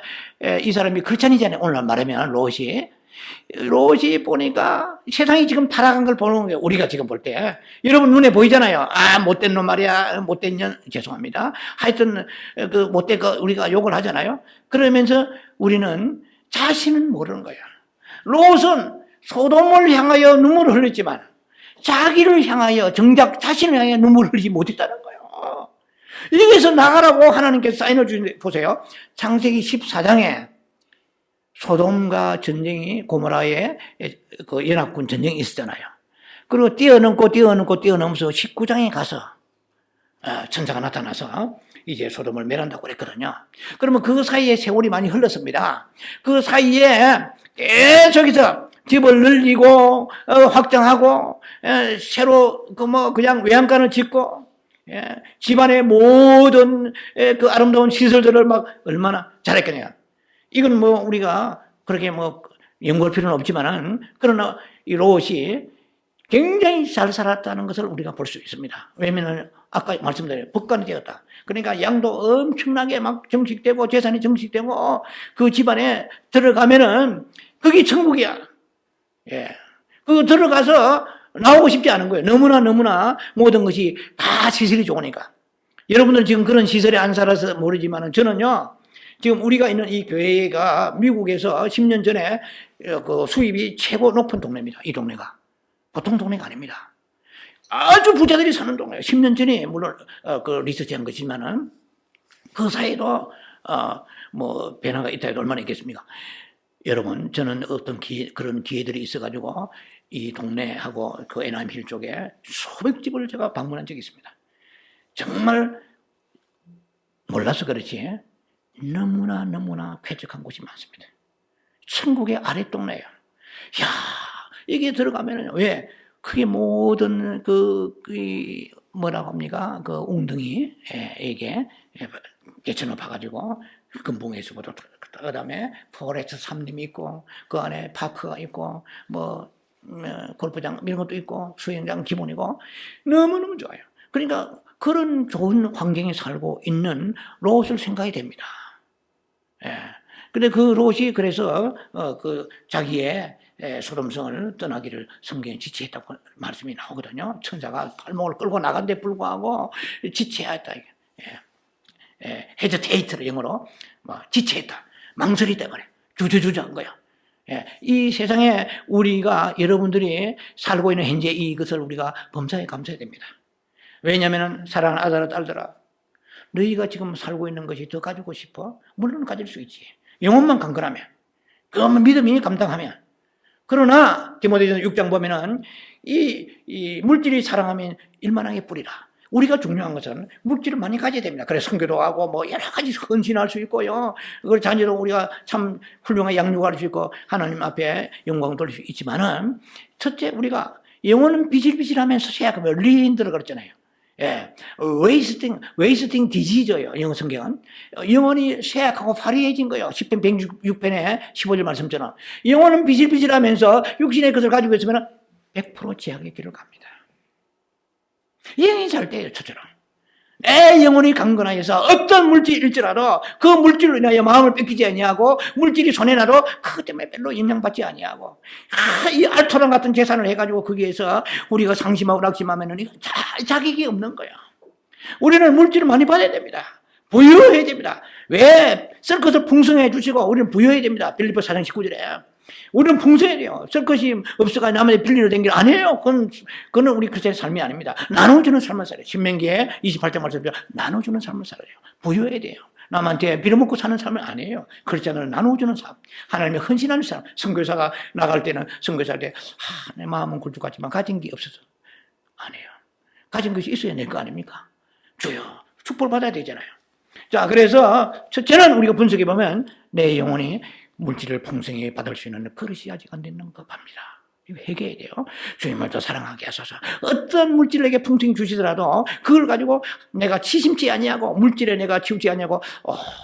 이 사람이 크리스찬이잖아요. 오늘 말하면 롯이 보니까 세상이 지금 타락한 걸 보는 거예요. 우리가 지금 볼 때. 여러분 눈에 보이잖아요. 못된 놈 말이야. 못된 년. 죄송합니다. 하여튼 못된 거 우리가 욕을 하잖아요. 그러면서 우리는 자신은 모르는 거예요. 롯은 소돔을 향하여 눈물을 흘렸지만 자기를 향하여 정작 자신을 향하여 눈물을 흘리지 못했다는 거예요. 여기서 나가라고 하나님께서 사인을 주는데 보세요. 창세기 14장에 소돔과 전쟁이 고모라의 그 연합군 전쟁이 있었잖아요. 그리고 뛰어넘면서 19장에 가서 천사가 나타나서 이제 소돔을 멸한다고 그랬거든요. 그러면 그 사이에 세월이 많이 흘렀습니다. 그 사이에 계속해서 집을 늘리고 확장하고 새로 그냥 외양간을 짓고 집안의 모든 그 아름다운 시설들을 막 얼마나 잘했겠냐. 이건 우리가 그렇게 연구할 필요는 없지만은 그러나 이 롯이 굉장히 잘 살았다는 것을 우리가 볼 수 있습니다. 왜냐하면 아까 말씀드린 법관이 되었다. 그러니까 양도 엄청나게 막 정식되고 재산이 정식되고 그 집안에 들어가면은 그게 천국이야. 예. 그 들어가서 나오고 싶지 않은 거예요. 너무나 모든 것이 다 시설이 좋으니까. 여러분들 지금 그런 시설에 안 살아서 모르지만은 저는요, 지금 우리가 있는 이 교회가 미국에서 10년 전에 그 수입이 최고 높은 동네입니다. 이 동네가. 보통 동네가 아닙니다. 아주 부자들이 사는 동네예요. 10년 전에 물론 그 리서치한 것이지만은 그 사이에도 뭐 변화가 있다 해도 얼마나 있겠습니까? 여러분, 저는 어떤 그런 기회들이 있어가지고 이 동네하고 그 애나임힐 쪽에 수백 집을 제가 방문한 적이 있습니다. 정말 몰라서 그렇지 너무나 쾌적한 곳이 많습니다. 천국의 아랫동네예요. 야, 이게 들어가면은 왜 그게 모든 뭐라고 합니까? 그 웅덩이 이게 개천을 파가지고 금붕에서부터 그다음에 포레스트 삼림이 있고 그 안에 파크가 있고 뭐 골프장 이런 것도 있고 수영장 기본이고 너무너무 좋아요. 그러니까 그런 좋은 환경에 살고 있는 롯을 생각이 됩니다. 예. 근데 그 롯이 그래서 그 자기의 소돔성을 떠나기를 성경에 지체했다고 말씀이 나오거든요. 천사가 발목을 끌고 나간 데 불구하고 지체했다. 헤지테이트로 영어로 지체했다. 망설이 때문에 주저주저한 거야. 이 세상에 우리가 여러분들이 살고 있는 현재 이것을 우리가 범사에 감사해야 됩니다. 왜냐하면 사랑하는 아들아 딸들아, 너희가 지금 살고 있는 것이 더 가지고 싶어? 물론 가질 수 있지. 영혼만 강건하면, 그러면 믿음이 감당하면. 그러나 디모데전서 6장 보면은 이 물질이 사랑하면 일만하게 뿌리라. 우리가 중요한 것은 물질을 많이 가져야 됩니다. 그래서 선교도 하고 뭐 여러 가지 헌신할 수 있고요. 그걸 자녀도 우리가 참 훌륭한 양육할 수 있고 하나님 앞에 영광 돌릴 수 있지만은 첫째 우리가 영혼은 비실비실하면서 쇠약하면 리인들을 그랬잖아요. 예, 웨이스팅 디지저예요. 영어 성경은 영혼이 쇠약하고 화려해진 거예요. 10편 106편에 15절 말씀처럼 영혼은 비실비실하면서 육신의 것을 가지고 있으면 100% 제약의 길을 갑니다. 영이 살 때예요. 저처럼 내 영혼이 강건하여서 어떤 물질일지라도 그 물질로 인하여 마음을 뺏기지 아니하고 물질이 손에 나도 그것 때문에 별로 영향받지 아니하고 이 알토란 같은 재산을 해가지고 거기에서 우리가 상심하고 낙심하면은 자격이 없는 거야. 우리는 물질을 많이 받아야 됩니다. 부유해야 됩니다. 왜? 쓸 것을 풍성해 주시고 우리는 부유해야 됩니다. 빌립보 4장 19절에 우리는 풍성해야 돼요. 쓸 것이 없어가 남한테 빌리러 댕길 안 해요. 그건 우리 그리스도의 삶이 아닙니다. 나눠주는 삶을 살아요. 신명기에 28장 말씀대로 나눠주는 삶을 살아요. 부유해야 돼요. 남한테 빌어먹고 사는 삶은 아니에요. 그렇잖아요. 나눠주는 삶. 하나님의 헌신하는 삶. 선교사가 나갈 때는 선교사할 때 내 마음은 굴뚝같지만 가진 게 없어서 안 해요. 가진 것이 있어야 될 거 아닙니까? 주여 축복을 받아야 되잖아요. 자, 그래서 첫째는 우리가 분석해 보면 내 영혼이 물질을 풍성히 받을 수 있는 그릇이 아직 안 되는 것 같습니다. 회개해야 돼요. 주님을 더 사랑하게 하소서. 어떤 물질을 내게 풍성히 주시더라도 그걸 가지고 내가 치심지 아니하고 물질에 내가 치우지 아니하고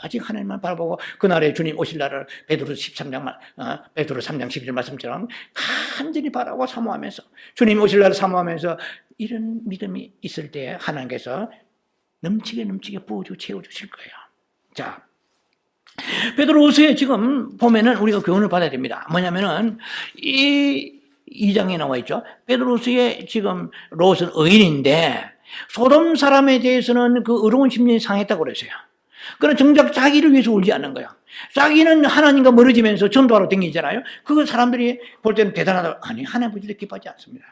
아직 하나님만 바라보고 그날에 주님 오실 날을 베드로 13장 베드로 3장 12절 말씀처럼 간절히 바라고 사모하면서 주님 오실 날을 사모하면서 이런 믿음이 있을 때 하나님께서 넘치게 부어주고 채워주실 거예요. 자, 베드로후서에 지금 보면은 우리가 교훈을 받아야 됩니다. 뭐냐면은 이 2장에 나와 있죠. 베드로후서에 지금 롯은 의인인데 소돔 사람에 대해서는 그 의로운 심령이 상했다고 그랬어요. 그러나 정작 자기를 위해서 울지 않는 거야. 자기는 하나님과 멀어지면서 전도하러 다니잖아요. 그 사람들이 볼 때는 대단하다. 아니, 하나님 보실 때 기뻐하지 않습니다.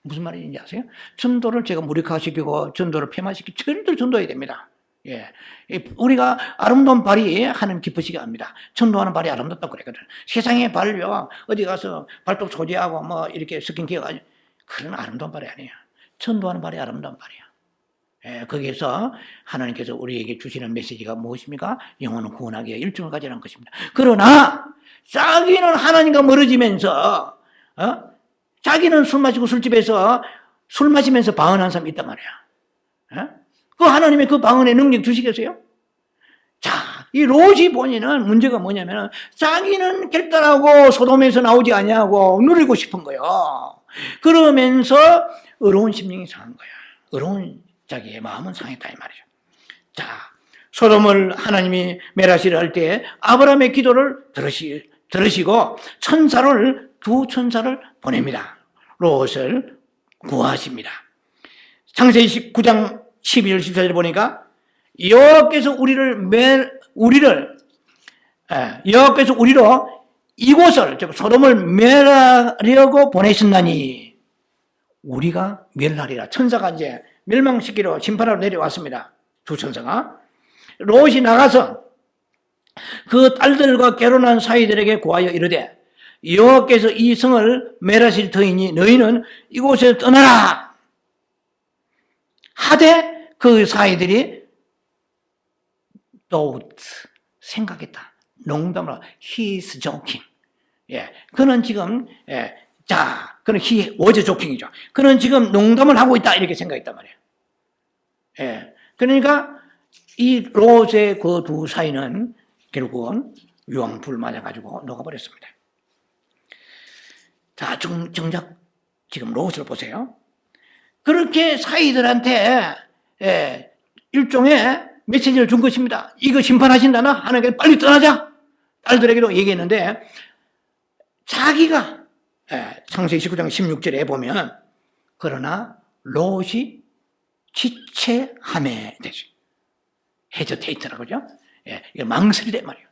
무슨 말인지 아세요? 전도를 제가 무력화시키고 전도를 폐마시키고 절대 전도해야 됩니다. 예. 우리가 아름다운 발이 하는 기쁘시게 합니다. 전도하는 발이 아름답다고 그랬거든. 세상의 발요, 어디 가서 발톱 소지하고 뭐 이렇게 스킨케어 가지고 그런 아름다운 발이 아니에요. 전도하는 발이 아름다운 발이야. 예, 거기에서 하나님께서 우리에게 주시는 메시지가 무엇입니까? 영혼을 구원하기에 일정을 가지라는 것입니다. 그러나 자기는 하나님과 멀어지면서 자기는 술 마시고 술집에서 술 마시면서 방언하는 사람이 있단 말이야. 그 하나님의 그 방언의 능력 주시겠어요? 자, 이 롯이 본인은 문제가 뭐냐면 자기는 결단하고 소돔에서 나오지 아니하고 누리고 싶은 거예요. 그러면서 어려운 심령이 상한 거야. 어려운 자기의 마음은 상했다 이 말이죠. 자, 소돔을 하나님이 멸하시려 할 때 아브라함의 기도를 들으시고 두 천사를 보냅니다. 롯을 구하십니다. 창세기 19장 12절 14절 보니까 여호와께서 우리로 이곳을 즉 소돔을 멸하려고 보내신다니 우리가 멸하리라. 천사가 이제 멸망시키러 심판하러 내려왔습니다. 두 천사가 롯이 나가서 그 딸들과 결혼한 사이들에게 구하여 이르되 여호와께서 이 성을 멸하실 터이니 너희는 이곳에서 떠나라 하되 그 사이들이 또 생각했다. 농담으로 he's joking. 예, 그는 지금 그는 he was joking이죠. 그는 지금 농담을 하고 있다 이렇게 생각했단 말이에요. 예, 그러니까 이 롯의 그 두 사이는 결국은 유황불 맞아가지고 녹아버렸습니다. 자, 정작 지금 롯을 보세요. 그렇게 사이들한테 일종의 메시지를 준 것입니다. 이거 심판하신다나? 하나님께 빨리 떠나자. 딸들에게도 얘기했는데 자기가 창세기 19장 16절에 보면 그러나 롯이 지체함에 대해서 헤저테이트라고 그러죠. 이게 망설이란 말이에요.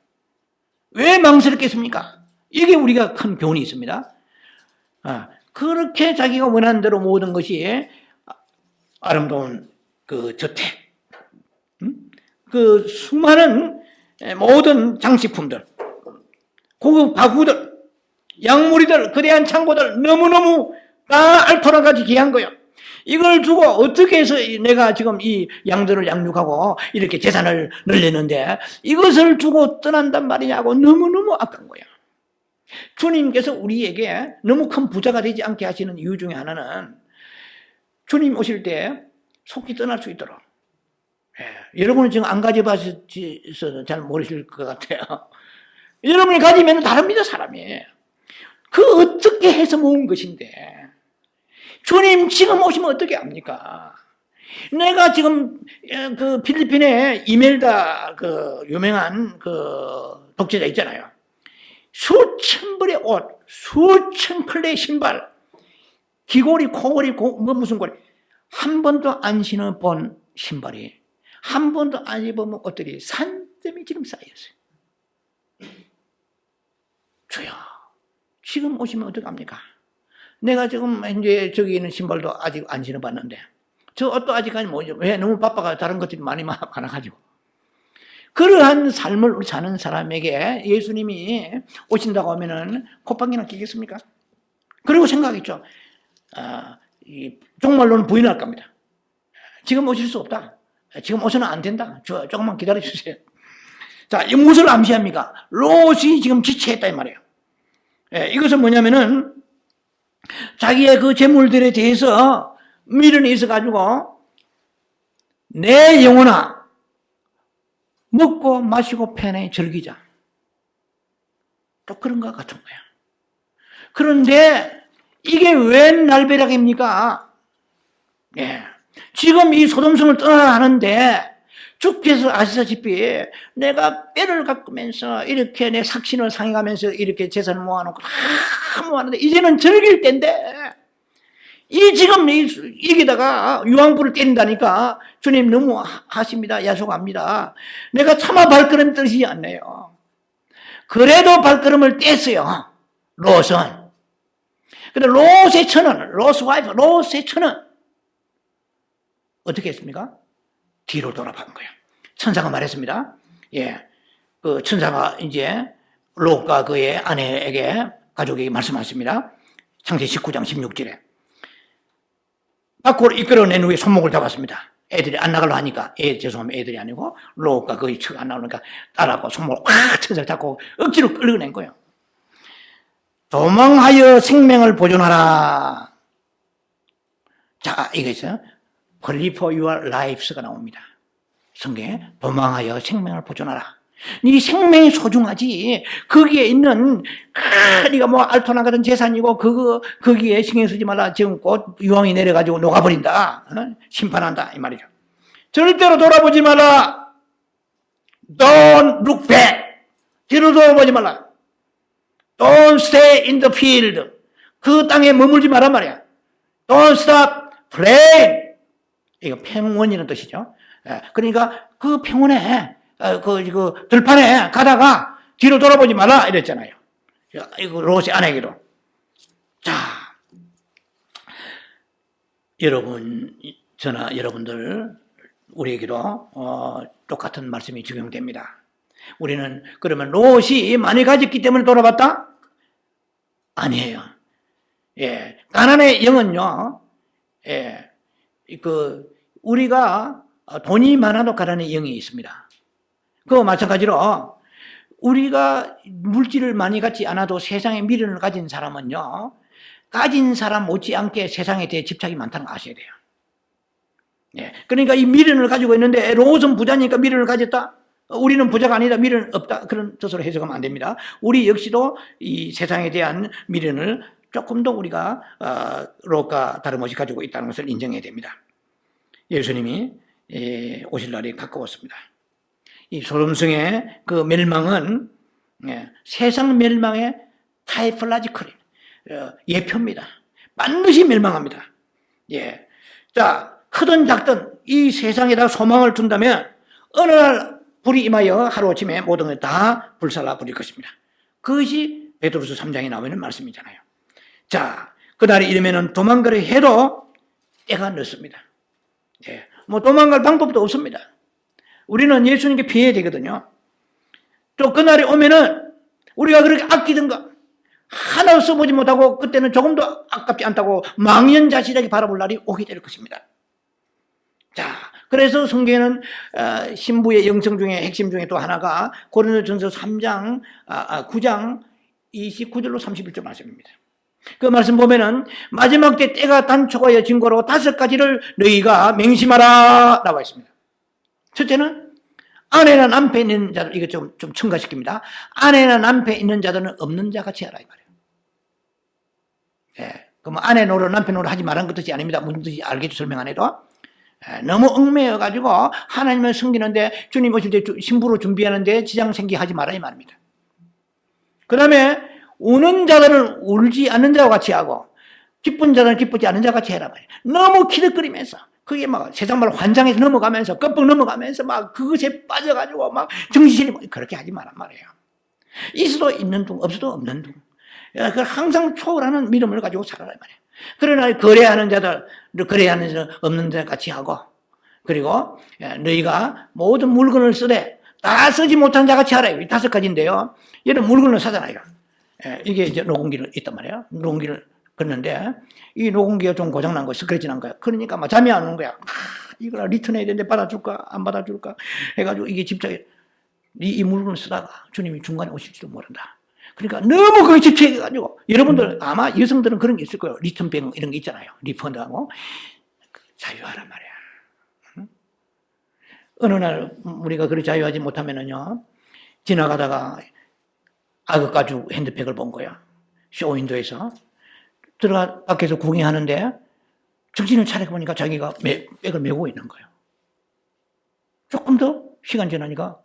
왜 망설였겠습니까? 이게 우리가 큰 교훈이 있습니다. 그렇게 자기가 원하는 대로 모든 것이 아름다운 그 저택, 그 수많은 모든 장식품들, 고급 가구들, 양무리들, 거대한 창고들 너무너무 다 알토란같이 귀한 거예요. 이걸 두고 어떻게 해서 내가 지금 이 양들을 양육하고 이렇게 재산을 늘리는데 이것을 두고 떠난단 말이냐고 너무너무 아까운 거예요. 주님께서 우리에게 너무 큰 부자가 되지 않게 하시는 이유 중에 하나는 주님 오실 때 속히 떠날 수 있도록. 여러분은 지금 안 가져봐서 잘 모르실 것 같아요. 여러분이 가지면 다릅니다, 사람이. 그 어떻게 해서 모은 것인데. 주님 지금 오시면 어떻게 합니까? 내가 지금 그 필리핀에 이멜다 그 유명한 그 독재자 있잖아요. 수천 벌의 옷, 수천 컬레의 신발, 귀걸이, 코걸이, 무슨 고리. 한 번도 안 신어본 신발이, 한 번도 안 입어본 옷들이 산더미 지금 쌓였어요. 주여, 지금 오시면 어떡합니까? 내가 지금 이제 저기 있는 신발도 아직 안 신어봤는데, 저 옷도 아직까지 뭐죠? 왜? 너무 바빠가 다른 것들이 많이 많아가지고. 그러한 삶을 사는 사람에게 예수님이 오신다고 하면은 콧방귀나 끼겠습니까? 그리고 생각했죠. 정말로는 부인할 겁니다. 지금 오실 수 없다. 지금 오셔는 안 된다. 조금만 기다려 주세요. 자, 이 무엇을 암시합니까? 롯이 지금 지체했다 이 말이에요. 이것은 뭐냐면은 자기의 그 재물들에 대해서 미련이 있어가지고 내 영혼아 먹고 마시고 편히 즐기자. 또 그런 것 같은 거야. 그런데 이게 웬 날벼락입니까? 지금 이 소돔성을 떠나야 하는데 주께서 아시다시피 내가 뼈를 깎으면서 이렇게 내 삭신을 상해가면서 이렇게 재산을 모아놓고 다 모았는데 이제는 즐길 때인데 지금 여기다가 유황불을 때린다니까 주님 너무 하십니다. 야속합니다. 내가 차마 발걸음 떨지 않네요. 그래도 발걸음을 뗐어요. 롯은. 근데 롯의 처는, 롯의 처는 어떻게 했습니까? 뒤로 돌아간 거예요. 천사가 말했습니다. 그 천사가 이제 롯과 그의 아내에게 가족에게 말씀하십니다. 창세기 19장 16절에 밖으로 이끌어낸 후에 손목을 잡았습니다. 애들이 안 나가려 하니까, 죄송합니다. 애들이 아니고 롯과 거의 척 안 나오니까 딸하고 손목을 꽉 천사를 잡고 억지로 끌어낸 거예요. 도망하여 생명을 보존하라. 자, 이거 있어요. Flee for your lives가 나옵니다. 성경에 도망하여 생명을 보존하라. 네 생명이 소중하지. 거기에 있는 네가 뭐 알토나 같은 재산이고 거기에 신경 쓰지 말라. 지금 곧 유황이 내려가지고 녹아버린다. 심판한다 이 말이죠. 절대로 돌아보지 마라. Don't look back. 뒤로 돌아보지 말라. Don't stay in the field. 그 땅에 머물지 말란 말이야. Don't stop playing. 이거 평원이라는 뜻이죠. 그러니까 그 평원에 그 들판에 가다가 뒤로 돌아보지 마라 이랬잖아요. 이거 롯의 아내에게도. 자, 여러분, 저나 여러분들 우리에게도 똑같은 말씀이 적용됩니다. 우리는 그러면 롯이 많이 가졌기 때문에 돌아봤다? 아니에요. 예, 가난의 영은요. 예, 우리가 돈이 많아도 가난의 영이 있습니다. 그거 마찬가지로 우리가 물질을 많이 갖지 않아도 세상에 미련을 가진 사람은요, 가진 사람 못지않게 세상에 대해 집착이 많다는 거 아셔야 돼요. 예, 그러니까 이 미련을 가지고 있는데 롯은 부자니까 미련을 가졌다? 우리는 부자가 아니다, 미련 없다, 그런 뜻으로 해석하면 안 됩니다. 우리 역시도 이 세상에 대한 미련을 조금 더 우리가 롯과 다름없이 가지고 있다는 것을 인정해야 됩니다. 예수님이 오실 날이 가까웠습니다. 이 소돔성의 그 멸망은 세상 멸망의 타이플라지컬 예표입니다. 반드시 멸망합니다. 예. 자, 크든 작든 이 세상에다 소망을 둔다면 어느 날 불이 임하여 하루아침에 모든 걸 다 불살라 버릴 것입니다. 그것이 베드로서 3장에 나오는 말씀이잖아요. 자, 그날이 이르면은 도망가려 해도 때가 늦습니다. 예. 뭐 도망갈 방법도 없습니다. 우리는 예수님께 피해야 되거든요. 또 그날이 오면은 우리가 그렇게 아끼던 거 하나 써보지 못하고 그때는 조금도 아깝지 않다고 망연자실하게 바라볼 날이 오게 될 것입니다. 자, 그래서 성경에는 신부의 영성 중에 핵심 중에 또 하나가 고린도전서 3장 9장 29절로 31절 말씀입니다. 그 말씀 보면은 마지막 때 때가 단초가여 증거로 5가지를 너희가 맹심하라 나와 있습니다. 첫째는 아내나 남편 있는 자들, 이거 좀 첨가시킵니다. 아내나 남편 있는 자들은 없는 자 같이 하라 이 말이에요. 예, 그럼 아내 노릇 남편 노릇 하지 말라는 뜻이 아닙니다. 무슨 뜻인지 알겠죠? 설명 안 해도. 너무 얽매여가지고 하나님을 섬기는데 주님 오실 때 신부로 준비하는데 지장 생기하지 마라 이 말입니다. 그 다음에 우는 자들은 울지 않는 자와 같이 하고 기쁜 자들은 기쁘지 않는 자와 같이 해라 말이에요. 너무 기득거리면서 그게 막 세상 말 환장해서 넘어가면서 껍벅 넘어가면서 막 그것에 빠져가지고 막 정신이 그렇게 하지 말란 말이에요. 있어도 있는 둥 없어도 없는 둥. 그 항상 초월하는 믿음을 가지고 살아라 말이에요. 그러나 거래하는 자들 거래하는 자들 없는 자 같이 하고 그리고 너희가 모든 물건을 쓰되 다 쓰지 못한 자 같이 하라. 5가지인데요. 여러분 물건을 사잖아요. 이게 이제 녹음기를 있단 말이에요. 녹음기를 걷는데 이 녹음기가 좀 고장난 거야. 스크래치 난 거야. 그러니까 막 잠이 안 오는 거야. 이걸 리턴해야 되는데 받아줄까 안 받아줄까 해가지고 이게 집착해. 이 물건을 쓰다가 주님이 중간에 오실지도 모른다. 그러니까 너무 그게 집착해가지고 여러분들 아마 여성들은 그런 게 있을 거예요. 리턴병 이런 게 있잖아요. 리펀드하고 자유하란 말이야. 응? 어느 날 우리가 그렇게 자유하지 못하면은요 지나가다가 악어 가죽 핸드백을 본 거야. 쇼윈도에서 들어가 밖에서 구경하는데 정신을 차려보니까 자기가 백을 메고 있는 거예요. 조금 더 시간 지나니까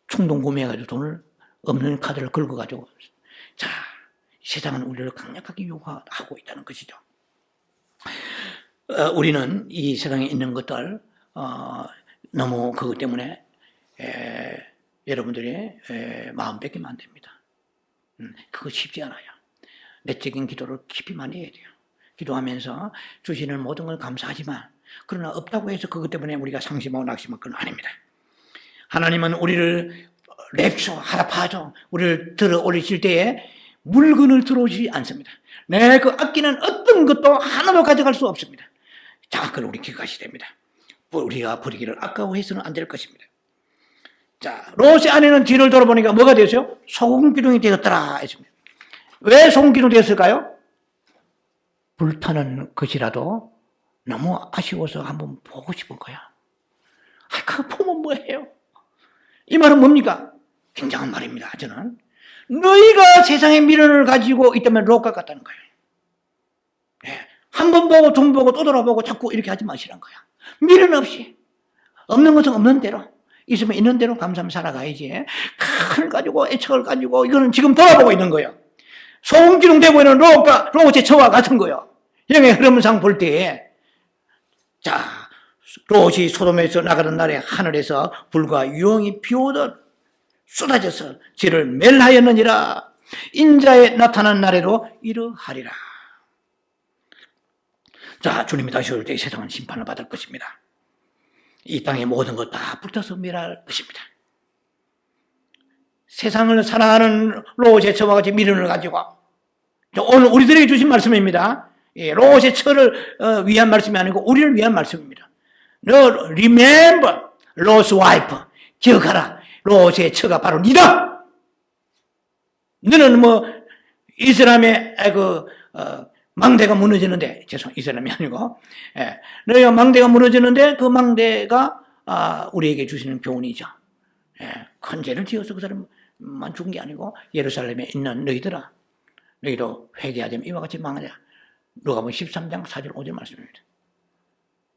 충동 구매해가지고 돈을 없는 카드를 긁어가지고 자 세상은 우리를 강력하게 유혹하고 있다는 것이죠. 우리는 이 세상에 있는 것들 너무 그것 때문에 여러분들이 마음 뺏기면 안 됩니다. 그거 쉽지 않아요. 내적인 기도를 깊이 많이 해야 돼요. 기도하면서 주시는 모든 걸 감사하지만 그러나 없다고 해서 그것 때문에 우리가 상심하고 낙심하고 그건 아닙니다. 하나님은 우리를 랩쇼, 하라파죠. 우리를 들어 올리실 때에 물건을 들어오지 않습니다. 내 그 아끼는 어떤 것도 하나도 가져갈 수 없습니다. 자, 그걸 우리 기억하셔야 됩니다. 우리가 버리기를 아까워해서는 안 될 것입니다. 자, 롯의 아내는 뒤를 돌아보니까 뭐가 되었어요? 소금기둥이 되었더라 했습니다. 왜 소금기둥이 되었을까요? 불타는 것이라도 너무 아쉬워서 한번 보고 싶은 거야. 그 보면 뭐예요? 이 말은 뭡니까? 굉장한 말입니다. 저는 너희가 세상의 미련을 가지고 있다면 롯과 같다는 거예요. 한 번 보고 두 번 보고 또 돌아보고 자꾸 이렇게 하지 마시라는 거야. 미련 없이 없는 것은 없는 대로, 있으면 있는 대로 감사하며 살아가야지. 큰을 가지고 애착을 가지고 이거는 지금 돌아보고 있는 거예요. 소음기둥 되고 있는 롯의 처와 같은 거예요. 영의 흐름상 볼 때, 자, 롯이 소돔에서 나가는 날에 하늘에서 불과 유황이 비오듯 쏟아져서 지를 멸하였느니라. 인자에 나타난 날에도 이러하리라. 자, 주님이 다시 올 때 이 세상은 심판을 받을 것입니다. 이 땅의 모든 것 다 불타서 멸할 것입니다. 세상을 사랑하는 롯의 처와 같이 미련을 가지고, 오늘 우리들에게 주신 말씀입니다. 롯의 처를 위한 말씀이 아니고 우리를 위한 말씀입니다. 너 remember Lot's wife. 기억하라. 롯의 처가 바로 니다. 너는 이스라엘의 망대가 무너지는데, 이스라엘이 아니고, 너희가 망대가 무너지는데 그 망대가 우리에게 주시는 교훈이죠. 큰 죄를 지어서 그 사람만 죽은 게 아니고 예루살렘에 있는 너희들아, 너희도 회개하자면 이와 같이 망하자. 누가복음 13장 4절 5절 말씀입니다.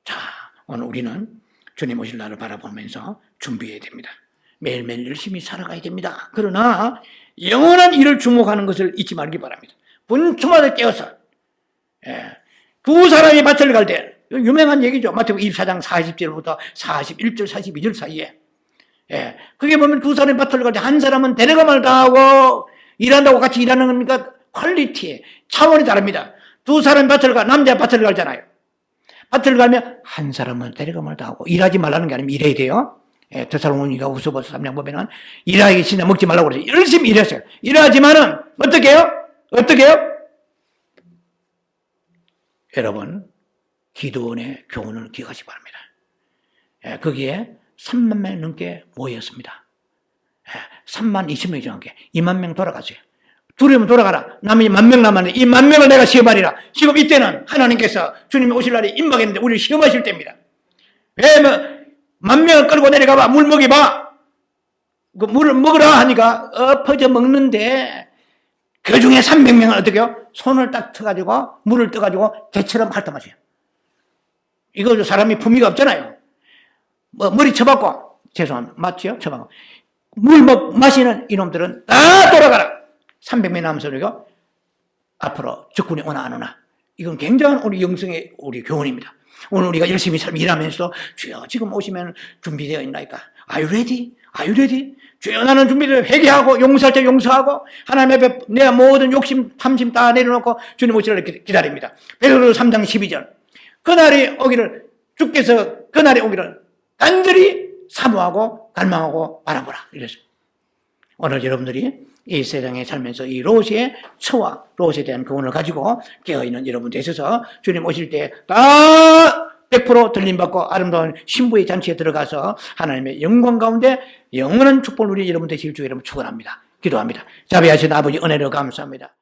자, 오늘 우리는 주님 오실 날을 바라보면서 준비해야 됩니다. 매일매일 열심히 살아가야 됩니다. 그러나 영원한 일을 주목하는 것을 잊지 말기 바랍니다. 분초마다 깨어서 두 사람이 밭을 갈 때, 유명한 얘기죠. 마태복음 24장 40절부터 41절 42절 사이에, 그게 보면 두 사람이 밭을 갈 때 한 사람은 데려가말 당하고 일한다고 같이 일하는 거니까 퀄리티, 차원이 다릅니다. 두 사람이 남자 밭을 갈잖아요. 밭을 가면 한 사람은 데려가말 당하고 일하지 말라는 게 아니면 일해야 돼요. 데살로니가 후서보서 3장 보면은 일하기 진짜 먹지 말라고 그래서 열심히 일했어요. 일하지만은 어떻게 해요? 여러분, 기도원의 교훈을 기억하시기 바랍니다. 거기에 3만 명 넘게 모였습니다. 3만 20명이 정확해. 2만 명 돌아갔어요. 두려면 돌아가라. 남이 10,000명 남았는데 이 10,000명을 내가 시험하리라. 지금 이때는 하나님께서 주님이 오실 날이 임박했는데 우리를 시험하실 때입니다. 왜 10,000명을 끌고 내려가봐. 물 먹여봐. 그 물을 먹으라 하니까 엎어져 먹는데 그 중에 300명은 어떻게 해요? 손을 딱 터가지고 물을 떠가지고 개처럼 핥아마셔요. 이거 사람이 품위가 없잖아요. 머리 쳐박고, 죄송합니다. 맞죠? 쳐박고. 물 마시는 이놈들은 다 돌아가라. 300명 남은 소리고 앞으로 적군이 오나 안 오나. 이건 굉장한 우리 영성의 우리 교훈입니다. 오늘 우리가 열심히 일하면서 주여 지금 오시면 준비되어 있나이까? Are you ready? Are you ready? 주여 나는 준비되어 회개하고 용서할 때 용서하고 하나님 앞에 내 모든 욕심 탐심 다 내려놓고 주님 오시를 기다립니다. 베드로 3장 12절 그날이 오기를 주께서 그날이 오기를 간절히 사모하고 갈망하고 바라보라 이랬어요. 오늘 여러분들이 이 세상에 살면서 이 롯의 처와 롯에 대한 교훈을 가지고 깨어있는 여러분들 있어서 주님 오실 때 다 100% 들림받고 아름다운 신부의 잔치에 들어가서 하나님의 영광 가운데 영원한 축복을 누리 여러분 되실 주 여러분 축원합니다. 기도합니다. 자비하신 아버지 은혜를 감사합니다.